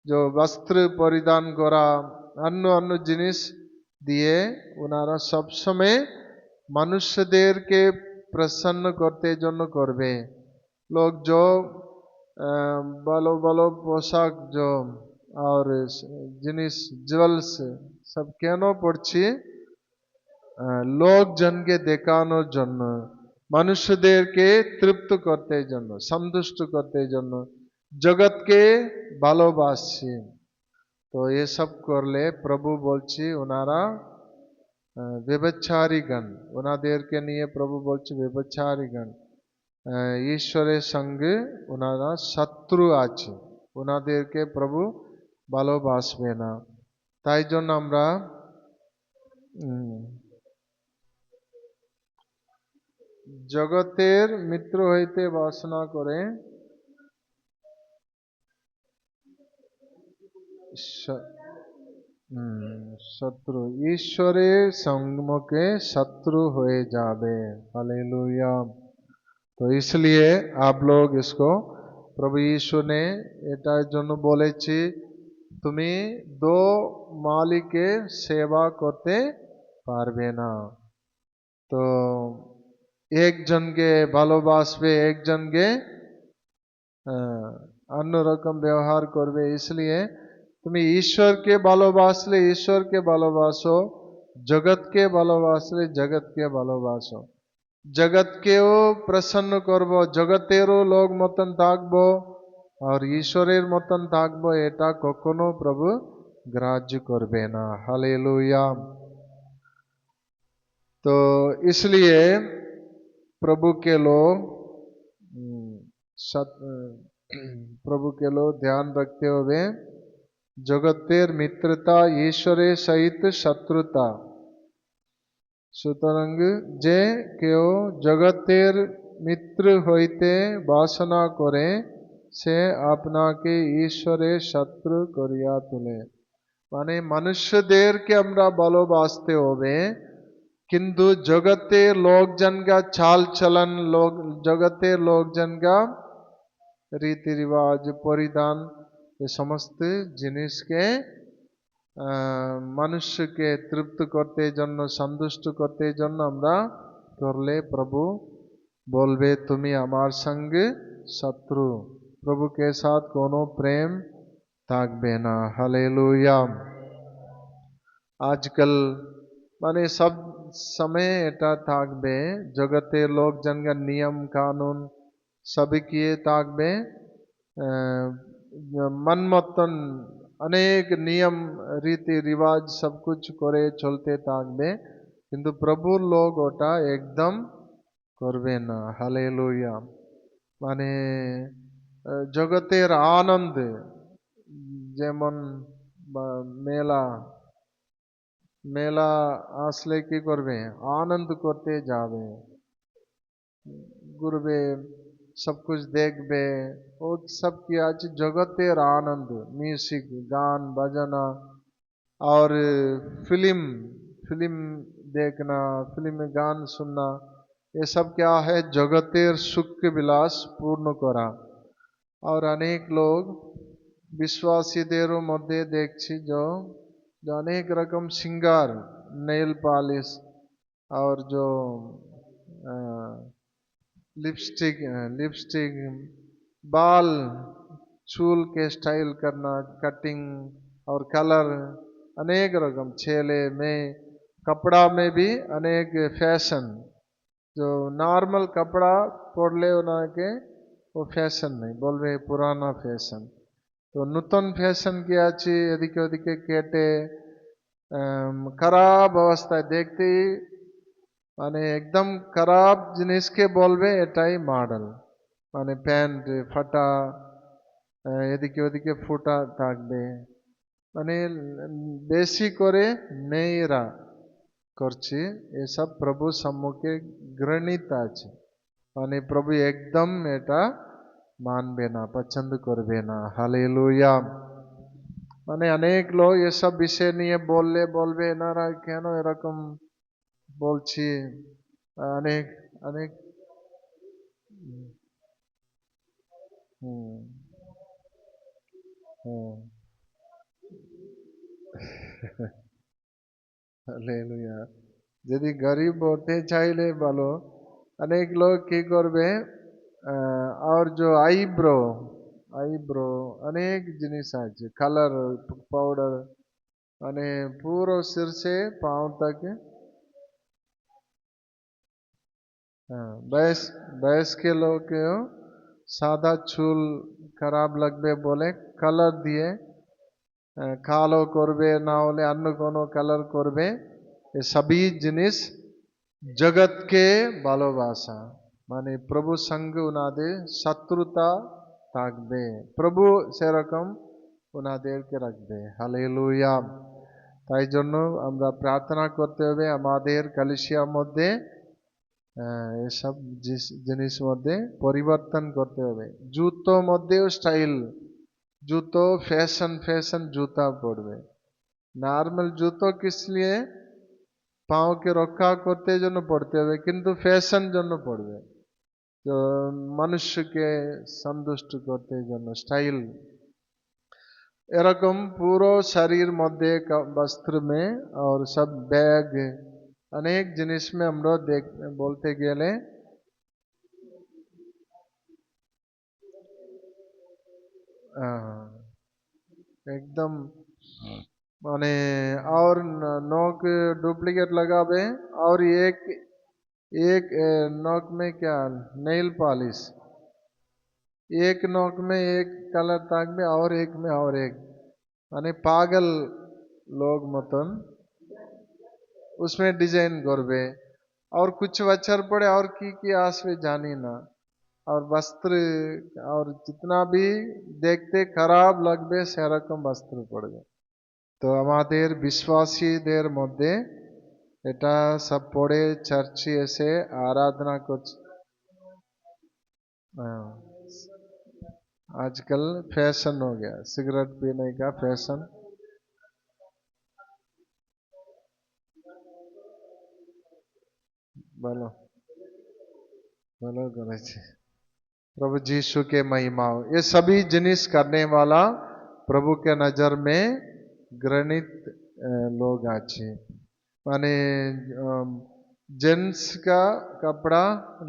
যে বস্ত্র পরিধান করা, অন্য অন্য জিনিস দিয়ে ওনারা সবসময় মানুষদেরকে প্রসন্ন করতে জন্য করবে। লোক जो ভালো ভালো পোশাক जो और জিনিস জুয়েলস সব কেন পড়ছি, লোকজনকে দেখানোর জন্য, মানুষদেরকে তৃপ্ত করতে জন্য, সন্তুষ্ট করতে জন্য, জগৎকে ভালোবাসছি। তো এসব করলে প্রভু বলছি ওনারা ব্যভিচারীগণ, ওনাদেরকে নিয়ে প্রভু বলছে ব্যভিচারীগণ, ঈশ্বরের সঙ্গে ওনারা শত্রু আছে, ওনাদেরকে প্রভু ভালোবাসবে না। তাই জন্য আমরা জগতের মিত্র হইতে বাসনা করে शत्रु, ঈশ্বরের সম্মুখে शत्रु হয়ে যাবে। हालेलुया। तो इसलिए आप लोग इसको, प्रभु यीशु ने এটার জন্য বলেছি, তুমি দো মালিকের সেবা করতে পারবে না। তো একজনকে ভালোবাসবে, একজনকে অন্যরকম ব্যবহার করবে। इसलिए তুমি ঈশ্বরকে ভালোবাসলে ঈশ্বরকে ভালোবাসো, জগৎকে ভালোবাসলে জগৎকে ভালোবাসো। জগৎকেও প্রসন্ন করব, জগতেরও লোক মতন থাকবো আর ঈশ্বরের মতন থাকবো, এটা কখনো প্রভু গ্রাহ্য করবে না। हालेलुया। तो इसलिए प्रभु के लोग ध्यान रखते हुए, জগতের মিত্রতা ঈশ্বরের সহিত শত্রুতা। সুতরাং যে কেউ জগতের মিত্র হইতে বাসনা করে, সে আপনাকে ঈশ্বরের শত্রু করিয়া তোলে। মানে মনুষ্যদেরকে আমরা ভালোবাসতে হবে, কিন্তু জগতের লোকজন का চাল চলন, জগতের লোকজন का रीति रिवाज परिधान, ये समस्त জিনিসকে মানুষকে তৃপ্ত করতে জন্য, সন্তুষ্ট করতে জন্য আমরা করলে প্রভু বলবে তুমি আমার সঙ্গে শত্রু, প্রভু के साथ কোনো প্রেম থাকবে না। हालेलुया। আজকাল মানে সব সময় এটা থাকবে, জগতের লোকজনগণ নিয়ম কানুন সবই কিয়ে থাকবে, मन মতন অনেক নিয়ম রীতি রিবাজ সব কিছু করে চলতে থাকবে, কিন্তু প্রভুর লোক ওটা একদম করবে না। হালেলুয়া। মানে জগতের আনন্দে, যেমন মেলা, মেলা আসলে কি করবে? আনন্দ করতে যাবে, ঘুরবে, सब कुछ देखবে। ও সব কি আছে? জগতের আনন্দ, মিউজিক, গান বাজানা, और फिल्म, फिल्म देखना, फिल्म में गान सुनना, ये सब क्या है? জগতের সুখ বিলাস পূর্ণ করা। और अनेक लोग বিশ্বাসীদেরও মধ্যে দেখছি जो अनेक रकम श्रृंगार, नेल पॉलिश और जो लिपस्टिक, लिपस्टिक, बाल, चूल के स्टाइल करना, कटिंग और कलर, अनेक रकम छेले में, कपड़ा में भी अनेक फैशन। जो नॉर्मल कपड़ा पड़ले उनके वो फैशन नहीं, बोल रहे पुराना फैशन। तो नूतन फैशन की अच्छी एदिके ओदिके केटे खराब अवस्था देखते ही মানে একদম খারাপ জিনিসকে বলবে এটাই মডেল। মানে প্যান্ট ফাটা, এদিকে ওদিকে ফুটা থাকবে, মানে বেশি করে মেয়েরা করছে এসব প্রভু সম্মুখে ঘৃণিত আছে। মানে প্রভু একদম এটা মানবে না, পছন্দ করবে না। হালেলুয়া। মানে অনেক লোক এসব বিষয় নিয়ে বললে বলবে এনারা কেন এরকম বলছি, অনেক অনেক। হুম, হুম। হালেলুয়া। যদি গরিব হতে চাইলে বলো, অনেক লোক কি করবে, আর যে আইব্রো, আইব্রো অনেক জিনিস আছে, কালার পাউডার, মানে পুরো सिर से पांव तक। हाँ, বয়স্ক লোকেও সাদা চুল খারাপ লাগবে বলে কালার দিয়ে কালো করবে, না হলে অন্য কোনো কালার করবে। এ সবই জিনিস জগৎকে ভালোবাসা, মানে প্রভু সঙ্গে ওনাদের শত্রুতা থাকবে, প্রভু সেরকম ওনাদেরকে রাখবে। হালেলুয়া। তাই জন্য আমরা প্রার্থনা করতে হবে আমাদের কালিসিয়ার মধ্যে এসব জিনিস মধ্যে পরিবর্তন করতে হবে। জুতো মধ্যেও স্টাইল, জুতো ফ্যাশন, ফ্যাশন জুতা পড়বে। নর্মাল জুতো কিস লিয়ে? পাওকে রক্ষা করতে জন্য পড়তে হবে, কিন্তু ফ্যাশন জন্য পড়বে, তো মানুষকে সন্তুষ্ট করতে জন্য স্টাইল। এরকম পুরো শরীর মধ্যে বস্ত্র में और सब बैग, अनेक जिनिस में আমরা বলতে গেলে एकदम माने, और नोक डुप्लीकेट लगावे, और एक एक नोक में क्या, नेल पॉलिश, एक नोक में एक कलर ताक में और एक में और एक, माने पागल लोग मतन उसमें डिजाइन करवे। और कुछ बच्चर पड़े और की आसवे जानी ना, और वस्त्र, और जितना भी देखते खराब लगবে সেরকম বস্ত্র পড়বে। তো আমাদের বিশ্বাসীদের মধ্যে এটা সব পড়ে চার্চে এসে आराधना করছে। आजकल फैशन हो गया सिगरेट पीने का फैशन। बोलो बोलो गणेश। प्रभु यीशु के महिमा हो। ये सभी जिनिस करने वाला प्रभु के नजर में घृणित लोग আছে। মানে जेंट्स का कपड़ा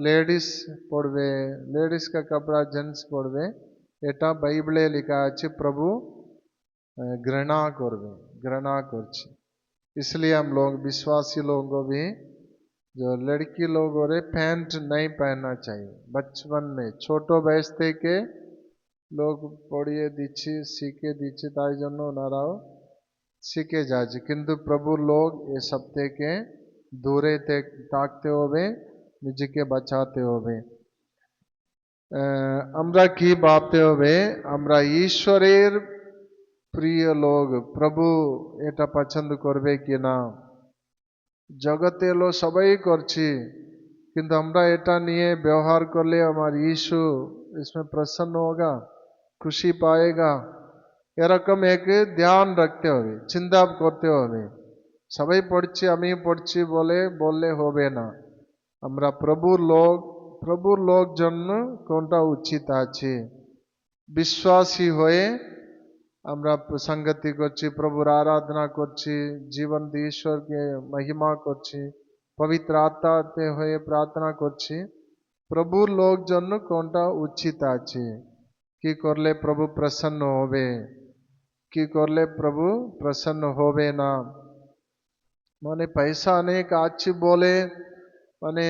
लेडीज পড়বে, लेडीज का कपड़ा जेंट्स পড়বে, এটা বাইবেলে লেখা আছে प्रभु घृणा করবে, घृणा করছে। इसलिए हम लोग विश्वासी लोगों को भी, जो लड़की लोग हो रहे, पैंट नहीं पहनना चाहिए। बचपन में ছোট বয়স থেকে লোক পড়িয়ে দিচ্ছে, শিখে দিচ্ছে, তাই জন্য ওনারাও শিখে যাচ্ছে। কিন্তু প্রভু লোক এসব থেকে দূরে থাকতে হবে। নিজেকে বাঁচাতে হবে। আমরা কি ভাবতে হবে, আমরা ঈশ্বরের প্রিয় লোক, প্রভু এটা পছন্দ করবে কিনা। জগতে এলো সবাই করছি, কিন্তু আমরা এটা নিয়ে ব্যবহার করলে আমার यीशु इसमें प्रसन्न होगा, খুশি পাएगा, এরকম এক ধ্যান রাখতে হবে, চিন্তা করতে হবে। সবাই পড়ছি আমি পড়ছি বললে হবে না। আমরা প্রভুর লোক জন্য কোনটা উচিত আছে, বিশ্বাসী হয়ে আমরা संगति করছি, প্রভুর আরাধনা করছি, জীবন দিয়ে ঈশ্বরকে মহিমা করছি, পবিত্র আত্মাতে হয়ে প্রার্থনা করছি। প্রভুর লোক জন্য কোনটা উচিত আছে, কি করলে প্রভু প্রসন্ন হবে, কি করলে প্রভু প্রসন্ন হবে না। মানে পয়সা অনেক আছে বলে মানে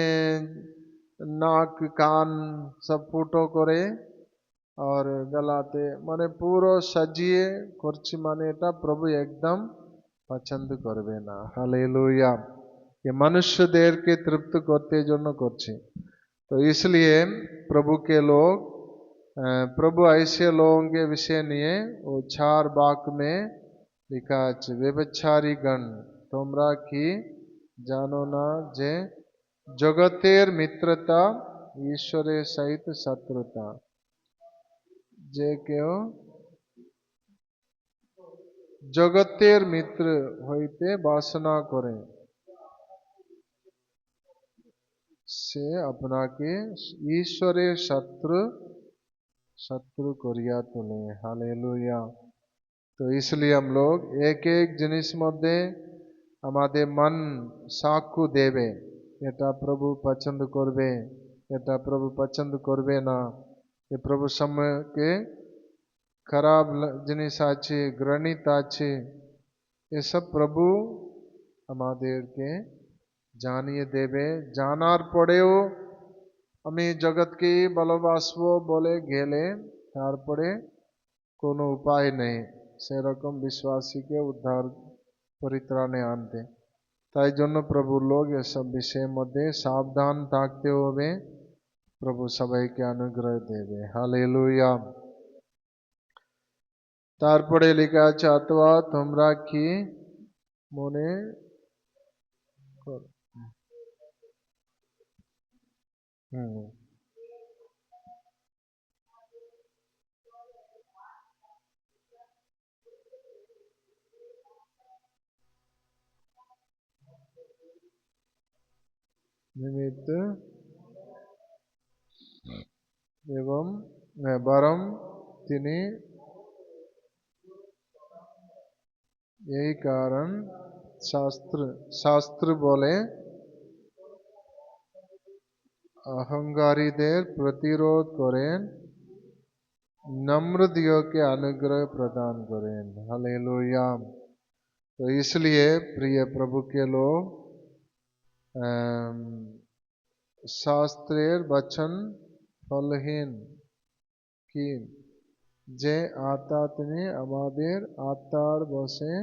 নাক কান সব ফুটো করে আর গলাতে মানে পুরো সাজিয়ে করছি, মানে এটা প্রভু একদম পছন্দ করবে না। हालेलुया। ये मनुष्यদেরকে तृप्त করতে জন্য করছে। तो इसलिए प्रभु के लोग, प्रभु ऐसे लोगों के विषय নিয়ে ও 4 বাক্য में লিখা আছে, ব্যভিচারীগণ তোমরা কি জানো না যে জগতের মিত্রতা ঈশ্বরের সহিত শত্রুতা। যে কেউ জগতের মিত্র হইতে বাসনা করে সে আপনাকে ঈশ্বরের शत्रु करिया তোলে। हालेलुया। तो इसलिए हम लोग एक एक जिनिस মধ্যে আমাদের মন সাক্ষু দেবে, এটা প্রভু পছন্দ করবে, এটা প্রভু পছন্দ করবে না। এ প্রভু সম্মুখে খারাপ জিনিস আছে, ঘৃণিত আছে, এসব প্রভু আমাদেরকে জানিয়ে দেবে। জানার পরেও আমি জগৎকে ভালোবাসবো বলে গেলে তারপরে কোনো উপায় নেই সেরকম বিশ্বাসীকে উদ্ধার পরিত্রাণে আনতে। তাই জন্য প্রভুর লোক এসব বিষয়ের মধ্যে সাবধান থাকতে হবে। প্রভু সবাইকে অনুগ্রহ দেবে। হালেলুয়া। তারপরে লেখা আছে, অথবা তোমরা কি মনে निमित्त एवं बरम तिनी यही कारण शास्त्र बोले अहंकारीদের प्रतिरोध करें, नम्रदियों अनुग्रह प्रदान करें। हालेलुया। तो इसलिए प्रिय प्रभु के लोग शास्त्रेर वचन फलहीन की যে আত্মা তিনি আমাদের আত্মার বশে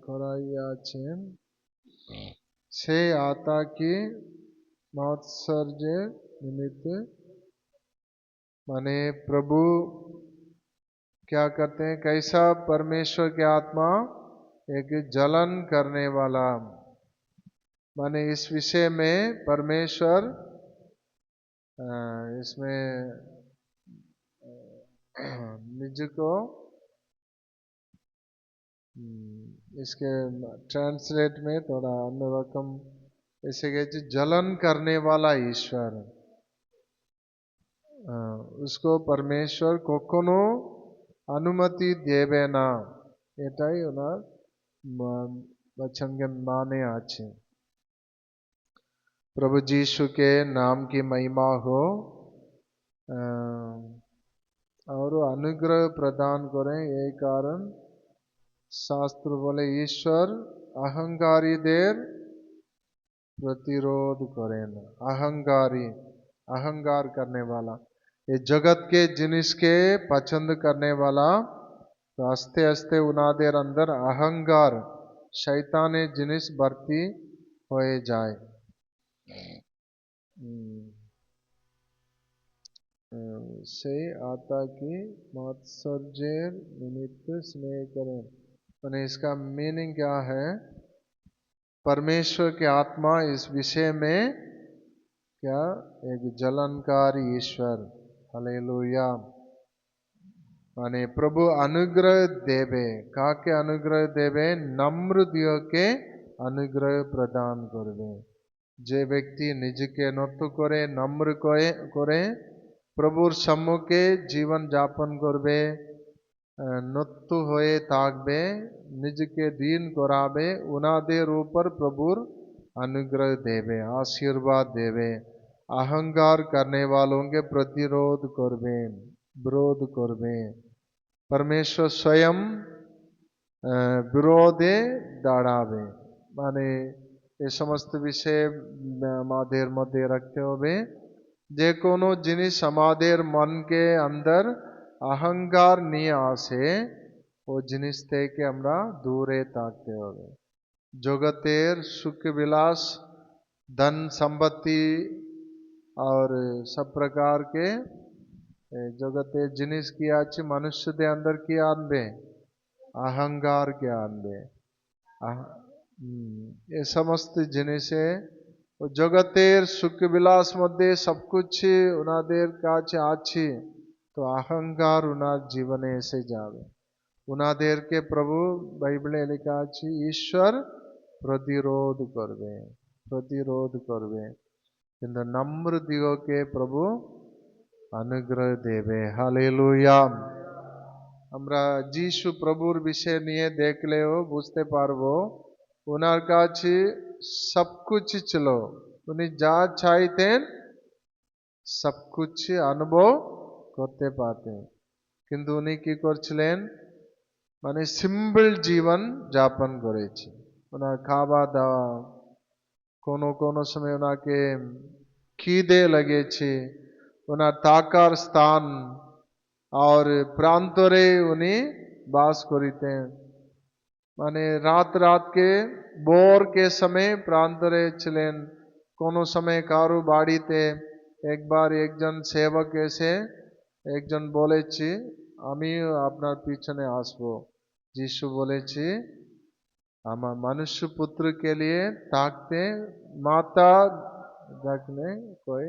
করাইয়াছেন সেই আত্মা কি मात्सर्य निमित्त, माने प्रभु क्या करते हैं, कैसा परमेश्वर की आत्मा एक जलन करने वाला। माने इस विषय में परमेश्वर इसमें निज को इसके ट्रांसलेट में थोड़ा अन्य रकम ऐसे कहते जलन करने वाला ईश्वर, उसको परमेश्वर কখনো अनुमति देवे ना, এটাই ওনার वचन के माने আছে। प्रभु यीशु के नाम की महिमा हो और अनुग्रह प्रदान करें। यही कारण शास्त्र बोले ईश्वर अहंकारीদের प्रतिरोध करें। अहंकारी, अहंकार करने वाला, ये जगत के जिनिस के पसंद करने वाला, तो आस्ते आस्ते उनादेर अंदर अहंकार शैताने जिनिस भर्ती होए जाए। সেই आत्मा की मात्सर्जेर निमित्त स्नेह करें। मैंने इसका मीनिंग क्या है? परमेश्वर की आत्मा इस विषय में क्या एक जलनकारी ईश्वर। हालेलुया। माने प्रभु अनुग्रह देवे, कहा के अनुग्रह देवे, नम्र दियो के अनुग्रह प्रदान करवे। যে ব্যক্তি নিজেকে নত করে নম্র করে প্রভুর সম্মুখে জীবন যাপন করবে, নত হয়ে থাকবে, নিজেকে দিন করাবে, উনাদের উপর প্রভুর अनुग्रह देवे, आशीर्वाद देवे। अहंकार करने वालों के प्रतिरोध करवे, विरोध करवे। परमेश्वर स्वयं विरोधे दाड़ावे। माने ये समस्त विषय আমাদের মধ্যে রাখতে হবে। যে কোনো জিনিস আমাদের মনকে अंदर अहंकार নিয়ে আসে, ও জিনিস থেকে আমরা দূরে থাকতে হবে। জগতের सुख विलास, धन संपत्ति और सब प्रकार के जगते जिनिस की आछि मनुष्य दे अंदर की आनबे अहंकार के आनबे। ये समस्त जिनिसे जगतेर सुख विलास मध्य सब कुछ उनादेर काछे आछि, तो अहंकार उनार जीवने एसे जावे। उनादेर के प्रभु बाइबले लिखा आछि ईश्वर प्रतिरोध करवे, प्रतिरोध करवे, किंतु नम्र दियो के प्रभु अनुग्रह देवे। हालेलुया। আমরা যিশু প্রভুর বিষয় নিয়ে দেখলেও বুঝতে পারবো ওনার কাছে সবকিছু ছিল, উনি যা চাইতেন সবকিছু অনুভব করতে পারতেন, কিন্তু উনি কি করছিলেন? মানে সিম্পল জীবন যাপন করেছে। ওনার খাওয়া দাওয়া, কোনো কোনো সময় ওনাকে খিদে লেগেছে, ওনার থাকার স্থান और प्रांतरे उन्हीं बास करितें। माने रात रात के बोर के समय प्रांतरे छिलेन। कोनो समय कारू बाड़ीते एक बार एक जन सेवक ऐसे एक जन बोलेछि आमी आपनार पीछने आसबो। जीशु बोलेछि आमा मनुष्य पुत्र के लिए ताकते माता देखने कोई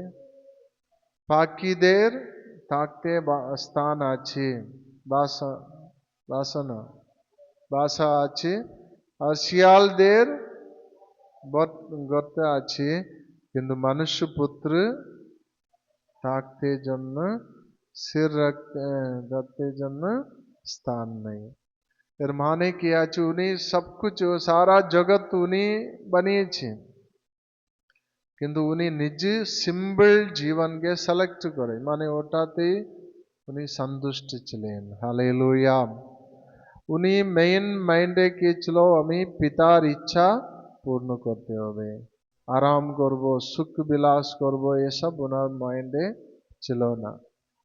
पाकीदेर থাকতে স্থান আছে, বাসা আছে, আর শিয়ালদের গর্ত আছে, কিন্তু মনুষ্য পুত্র থাকতে জন্য सिर रखते जन्म स्थान नहीं। এর মানে কি আছে? উনি সবকিছু সারা জগৎ উনি বানিয়েছে, কিন্তু উনি নিজে সিম্পল জীবনকে সিলেক্ট করে, মানে ওটাতেই উনি সন্তুষ্ট ছিলেন। হালেলুয়া। উনি মেইন মাইন্ডে কি ছিল? আমি পিতার ইচ্ছা পূর্ণ করতে হবে, আরাম করব, সুখ বিলাস করব, এসব ওনার মাইন্ডে ছিল না।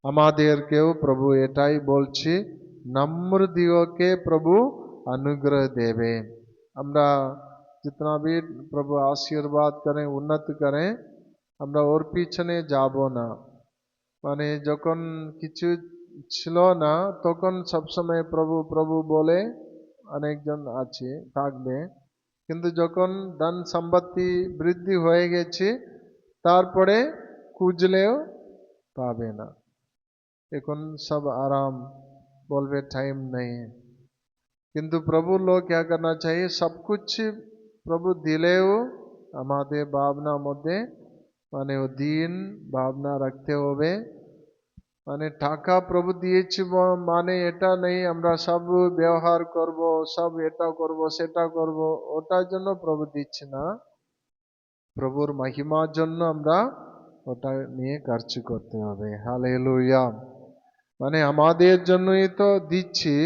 আমাদেরকেও প্রভু এটাই বলছি, নম্র দিগকে প্রভু अनुग्रह देवे। আমরা जितना भी प्रभु आशीर्वाद करें, उन्नत करें, আমরা ওর পিছনে যাব না। মানে যখন কিছু ছিল না তখন সবসময় প্রভু প্রভু বলে অনেকজন আছে থাকবে, কিন্তু যখন ধন সম্পত্তি বৃদ্ধি হয়ে গেছে তারপরে খুঁজলেও পাবে না। এখন সব আরাম, বলবে টাইম নেই। কিন্তু প্রভু লোক क्या करना चाहिए? सब कुछ প্রভু দিলেও আমাদের ভাবনার মধ্যে মানে দিন ভাবনা রাখতে হবে। মানে টাকা প্রভু দিয়েছি মানে এটা নেই আমরা সব ব্যবহার করব, সব এটা করব সেটা করব, ওটার জন্য প্রভু দিচ্ছে না। প্রভুর মহিমার জন্য আমরা ওটা নিয়ে খরচ করতে হবে। হালেলুয়া। মানে আমাদের জন্যই তো দিচ্ছি,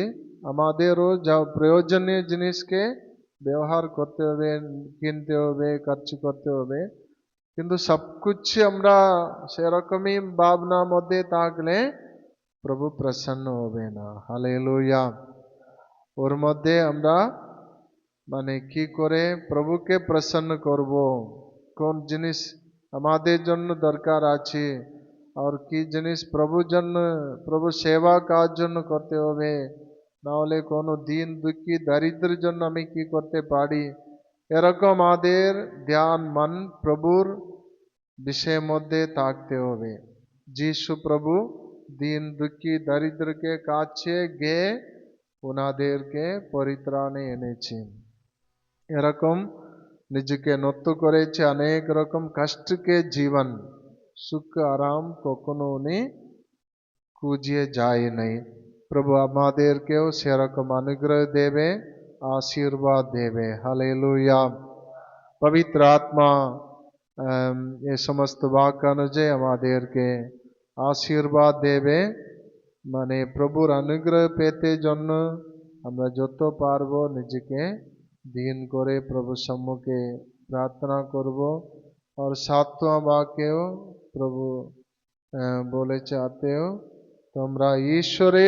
আমাদেরও যা প্রয়োজনীয় জিনিসকে ব্যবহার করতে হবে, কিনতে হবে, খরচ করতে হবে, কিন্তু সবকিছু আমরা সেরকমই ভাবনার মধ্যে থাকলে প্রভু প্রসন্ন হবে না। হালেলুয়া। ওর মধ্যে আমরা মানে কি করে প্রভুকে প্রসন্ন করব, কোন জিনিস আমাদের জন্য দরকার আছে আর কি জিনিস প্রভুর জন্য প্রভু সেবা কাজ জন্য করতে হবে, না হলে কোনো দিন দুঃখী দারিদ্রের জন্য আমি কি করতে পারি, এরকম আমাদের ধ্যান মন প্রভুর বিষয়ের মধ্যে থাকতে হবে। যিশু প্রভু দিন দুঃখী দারিদ্রকে কাছে গিয়ে ওনাদেরকে পরিত্রাণে এনেছেন। এরকম নিজেকে নত করেছে অনেক রকম কষ্টকে জীবন, সুখ আরাম কখনো উনি খুঁজিয়ে যায় নাই। প্রভু আমাদেরকেও সেরকম অনুগ্রহ দেবে, আশীর্বাদ দেবে। হালেলুয়া। পবিত্র আত্মা এই সমস্ত বাক্য অনুযায়ী আমাদেরকে আশীর্বাদ দেবে, মানে প্রভুর অনুগ্রহ পেতে জন্য আমরা যত পারবো নিজেকে দিন করে প্রভু সম্মুখে প্রার্থনা করব। আর সাতवां বাক্যেও প্রভু বলেছে আতেও তোমরা ঈশ্বরে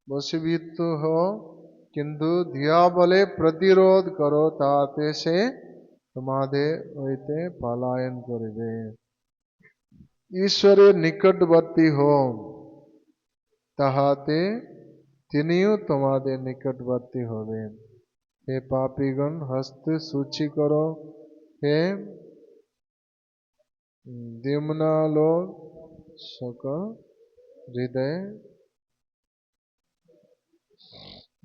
বশীভূত হও, কিন্তু দিয়াবলে প্রতিরোধ করো, তাতে সে তোমাদের হইতে পলায়ন করিবে। ঈশ্বরের নিকটবর্তী হও, তাহাতে তিনিও তোমাদের নিকটবর্তী হবেন। হে পাপীগণ হস্ত সূচি করো, হে দ্বিমনা লোক সকল হৃদয়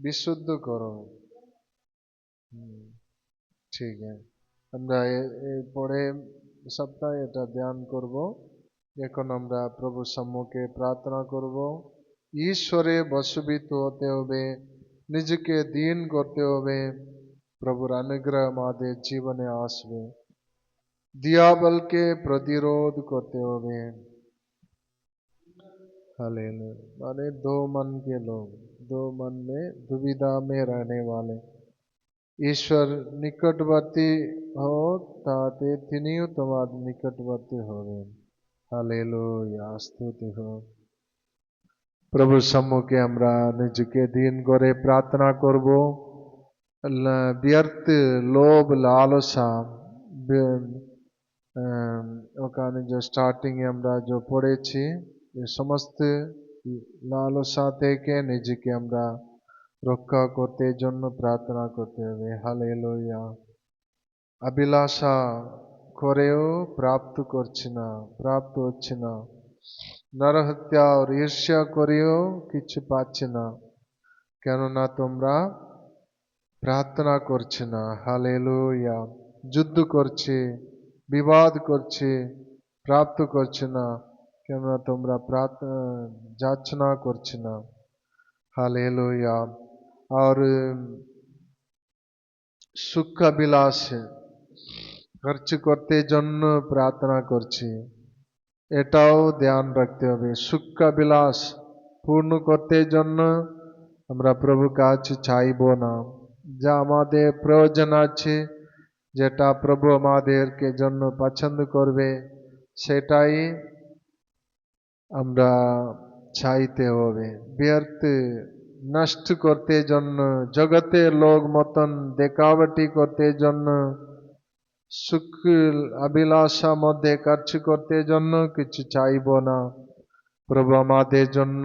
বিশুদ্ধ করো। ঠিক আছে, আমরা পরে সপ্তাহে এটা ধ্যান করব। এখন আমরা প্রভু সম্মুখে প্রার্থনা করব। ঈশ্বরে বশীভূত হতে হবে, নিজেকে দিন করতে হবে, প্রভুর অনুগ্রহ আমাদের জীবনে আসবে। दियाबल के प्रतिरोध करते हुए। हालेलुया। माने दो मन के लोग, दो मन में दुविधा में रहने वाले, ईश्वर निकटवर्ती हो ताते तिनियो तुम्हारे निकटवर्ती होवे। हालेलुया। स्तुति हो। प्रभु सम्मुखे আমরা নিজেকে দিন করে প্রার্থনা করব। ব্যর্থ লোভ লালসা ওখানে যে স্টার্টিং এ আমরা যে পড়েছি, এই সমস্ত লালসা থেকে নিজেকে আমরা রক্ষা করতে জন্য প্রার্থনা করতে হবে। হালেলুয়া। অভিলাষা করেও প্রাপ্ত করছি না, প্রাপ্ত হচ্ছে না। নরহত্যা আর ঈর্ষ্যা করেও কিছু পাচ্ছি না, কেননা তোমরা প্রার্থনা করছে না। হালেলুয়া। যুদ্ধ করছে, বিবাদ করছে, প্রাপ্ত করছে না, কেননা তোমরা যাচনা করছে না। हालेलुया। और সুখ বিলাস খরচ করতে জন্য প্রার্থনা করছি, এটাও ধ্যান রাখতে হবে। সুখ বিলাস পূর্ণ করতে জন্য আমরা প্রভু কাছে চাইব না, যা আমাদের প্রয়োজন আছে, যেটা প্রভু আমাদেরকে জন্য পছন্দ করবে, সেটাই আমরা চাইতে হবে। ব্যর্থ নষ্ট করতে জন্য, জগতের লোক মতন দেখাবটি করতে জন্য, সুখ অভিলাষা মধ্যে খরচ করতে জন্য কিছু চাইব না। প্রভু আমাদের জন্য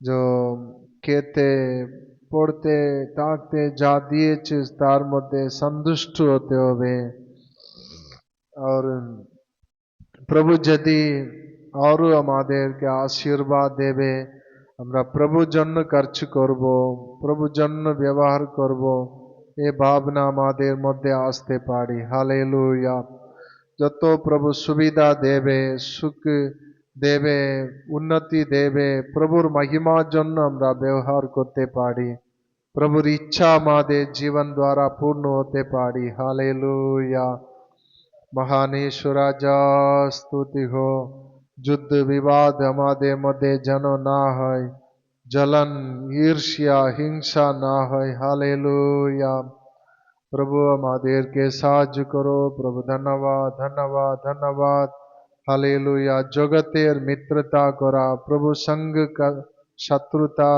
যে খেতে পড়তে থাকতে যা দিয়েছে তার মধ্যে সন্তুষ্ট হতে হবে। আর প্রভু যদি আরো আমাদেরকে আশীর্বাদ দেবে, আমরা প্রভুর জন্য খরচ করব, প্রভুর জন্য ব্যবহার করব, এ ভাবনা আমাদের মধ্যে আসতে পারে। হালেলুয়া। যত প্রভু সুবিধা দেবে, সুখ দেবে, উন্নতি দেবে, প্রভুর মহিমার জন্য আমরা ব্যবহার করতে পারি, প্রভুর ইচ্ছা আমাদের জীবন দ্বারা পূর্ণ হতে পারি। হালেলুয়া। महान ईश्वर राजा स्तुति हो। युद्ध विवाद हमारे मध्य जनो ना है, जलन ईर्ष्या हिंसा ना है। हालेलुया। प्रभु हमारे के साहाय्य करो। प्रभु धन्यवाद धन्यवाद धन्यवाद। हालेलुया। जगतेर मित्रता करा, प्रभु संग का शत्रुता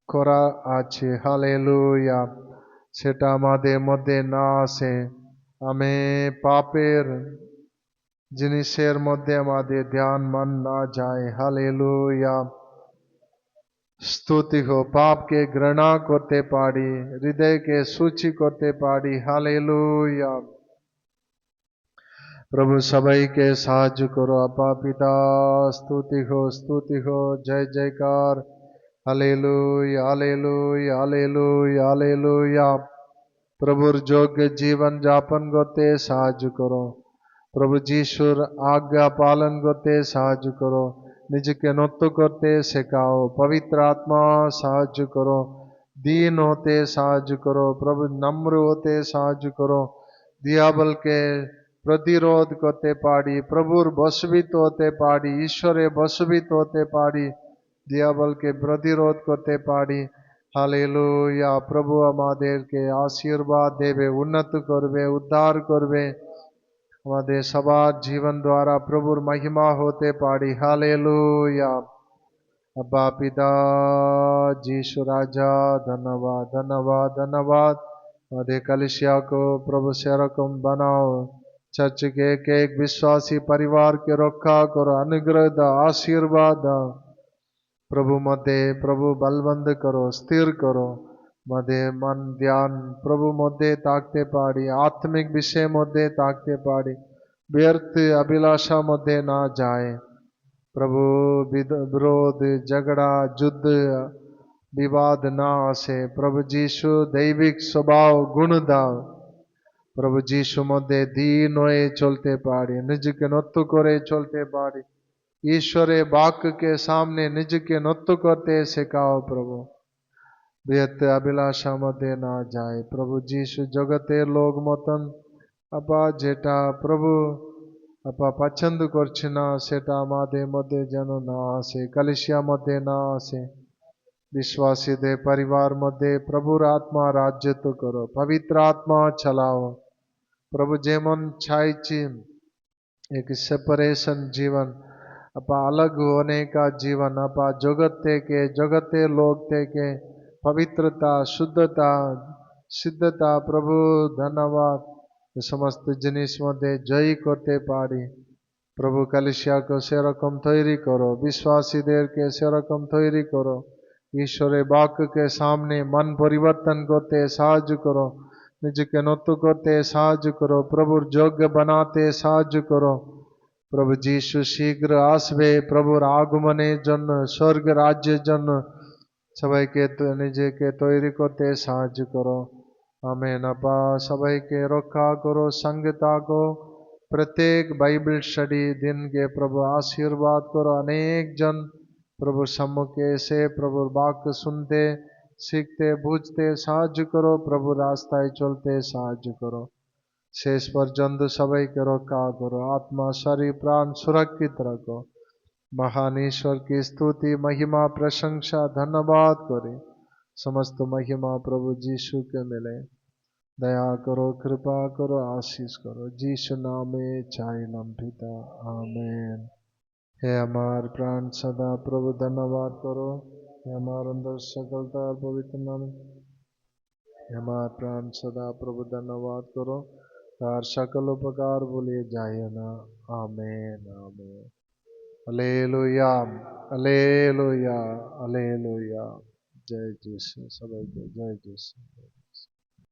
करा आछे। हालेलुया। सेटा हमारे मध्य ना आसे, हमें पापेर जिनिसेर मध्य आमादेर ध्यान मन ना जाए। हालेलुया। स्तुति हो। पाप के घृणा करते पाड़ी, हृदय के सूची करते पाड़ी। हालेलुया। प्रभु सबाई के साहाय्य करो। अपा पिता स्तुति हो जय जयकार। Hallelujah hallelujah hallelujah hallelujah. प्रभुर योग्य जीवन जापन करते साहाय्य करो। प्रभु जीशुर आज्ञा पालन करते साहाय्य करो। निज के नृत्य करते सिखाओ। पवित्र आत्मा साहाय्य करो। दीन होते साहाय्य करो। प्रभु नम्र होते साहाय्य करो। दियाबल के प्रतिरोध करते पाड़ी, प्रभुर बसवित होते पाड़ी, ईश्वरे बसवित होते पाड़ी, दियाबल के प्रतिरोध करते पाड़ी। हालेलुया। प्रभु आमादेर के आशीर्वाद देवे, उन्नत करवे, उद्धार करवे। हमारे सबार जीवन द्वारा प्रभुर महिमा होते पाड़ी। हालेलुया। अब्बा पिता जीशु राजा धन्यवाद धन्यवाद धन्यवाद। हमारे कलिसिया को प्रभु से रकम बनाओ। चर्च के एक विश्वासी परिवार के रखा करो, अनुग्रह दा, आशीर्वाद दा। प्रभु मध्य प्रभु बलबंद करो, स्थिर करो। मध्य मन ध्यान प्रभु मध्य ताकते पाड़ी, आत्मिक विषय मध्य ताकते पाड़ी, व्यर्थ अभिलाषा मध्य ना जाए। प्रभु विरोध झगड़ा युद्ध विवाद ना आसे। प्रभु जीशु दैविक स्वभाव गुण दाओ। प्रभु जीशु मध्य दीन होए चलते पाड़ी, निज के नत्तु करे चलते पाड़ी। ईश्वरे वाक्य के सामने निज के नत्तु करते सिखाओ। प्रभु व्यर्थ अभिलाषा मध्य ना जाए। प्रभु जीशु जगते लोग मतन अपा जेटा प्रभु अपा पसंद करछिना सेटा आमादेर मध्य जेन ना आसे, कलिसिया मध्य ना आसे। विश्वासी दे परिवार मध्य प्रभुर आत्मा राज्यत्व करो, पवित्र आत्मा चलाओ। प्रभु जेमन छाइची एक सेपरेशन जीवन, अपा अलग होने का जीवन, अपा जगते लोग थे के पवित्रता शुद्धता सिद्धता। प्रभु धन्यवाद। समस्त जिनिस मध्य जय करते पाड़ी। प्रभु कलिसिया को सेरकम तैयारी करो, विश्वासी देर के सेरकम तैयारी करो। ईश्वरे वाक्य के सामने मन परिवर्तन करते साहाय्य करो, निज के नत्तु करते साहाय्य करो, प्रभु योग्य बनाते साहाय्य करो। प्रभु जीशु शीघ्र आसवे। प्रभुर आगमने जन स्वर्ग राज्य जन सबाई के निजे के तैयारी करते साहाय्य करो। आमेन। अपा सबाई के रखा करो, संगता को प्रत्येक बाइबल स्टडी दिन के प्रभु आशीर्वाद करो। अनेक जन प्रभु सम्मुखे से प्रभु वाक्य सुनते सीखते बूझते साहाय्य करो। प्रभु रास्ताएं चलते साहाय्य करो। शेष पर्यंत सबाई के रखा करो। आत्मा शरीर प्राण सुरक्षित रखो। महान ईश्वर की स्तुति महिमा प्रशंसा धन्यवाद करे। समस्त महिमा प्रभु जीशु के मिले। दया करो, कृपा करो, आशीष करो। जीशु नामे चाहे नम पिता। आमेन। हे हमार प्राण सदा प्रभु धन्यवाद करो। हे हमार अंदर सकलता पवित्र नाम। हे हमार प्राण सदा प्रभु धन्यवाद करो। तार सकल उपकार बोलिए जाए ना। Amen amen. Hallelujah hallelujah hallelujah. जय यीशु। सबको जय यीशु।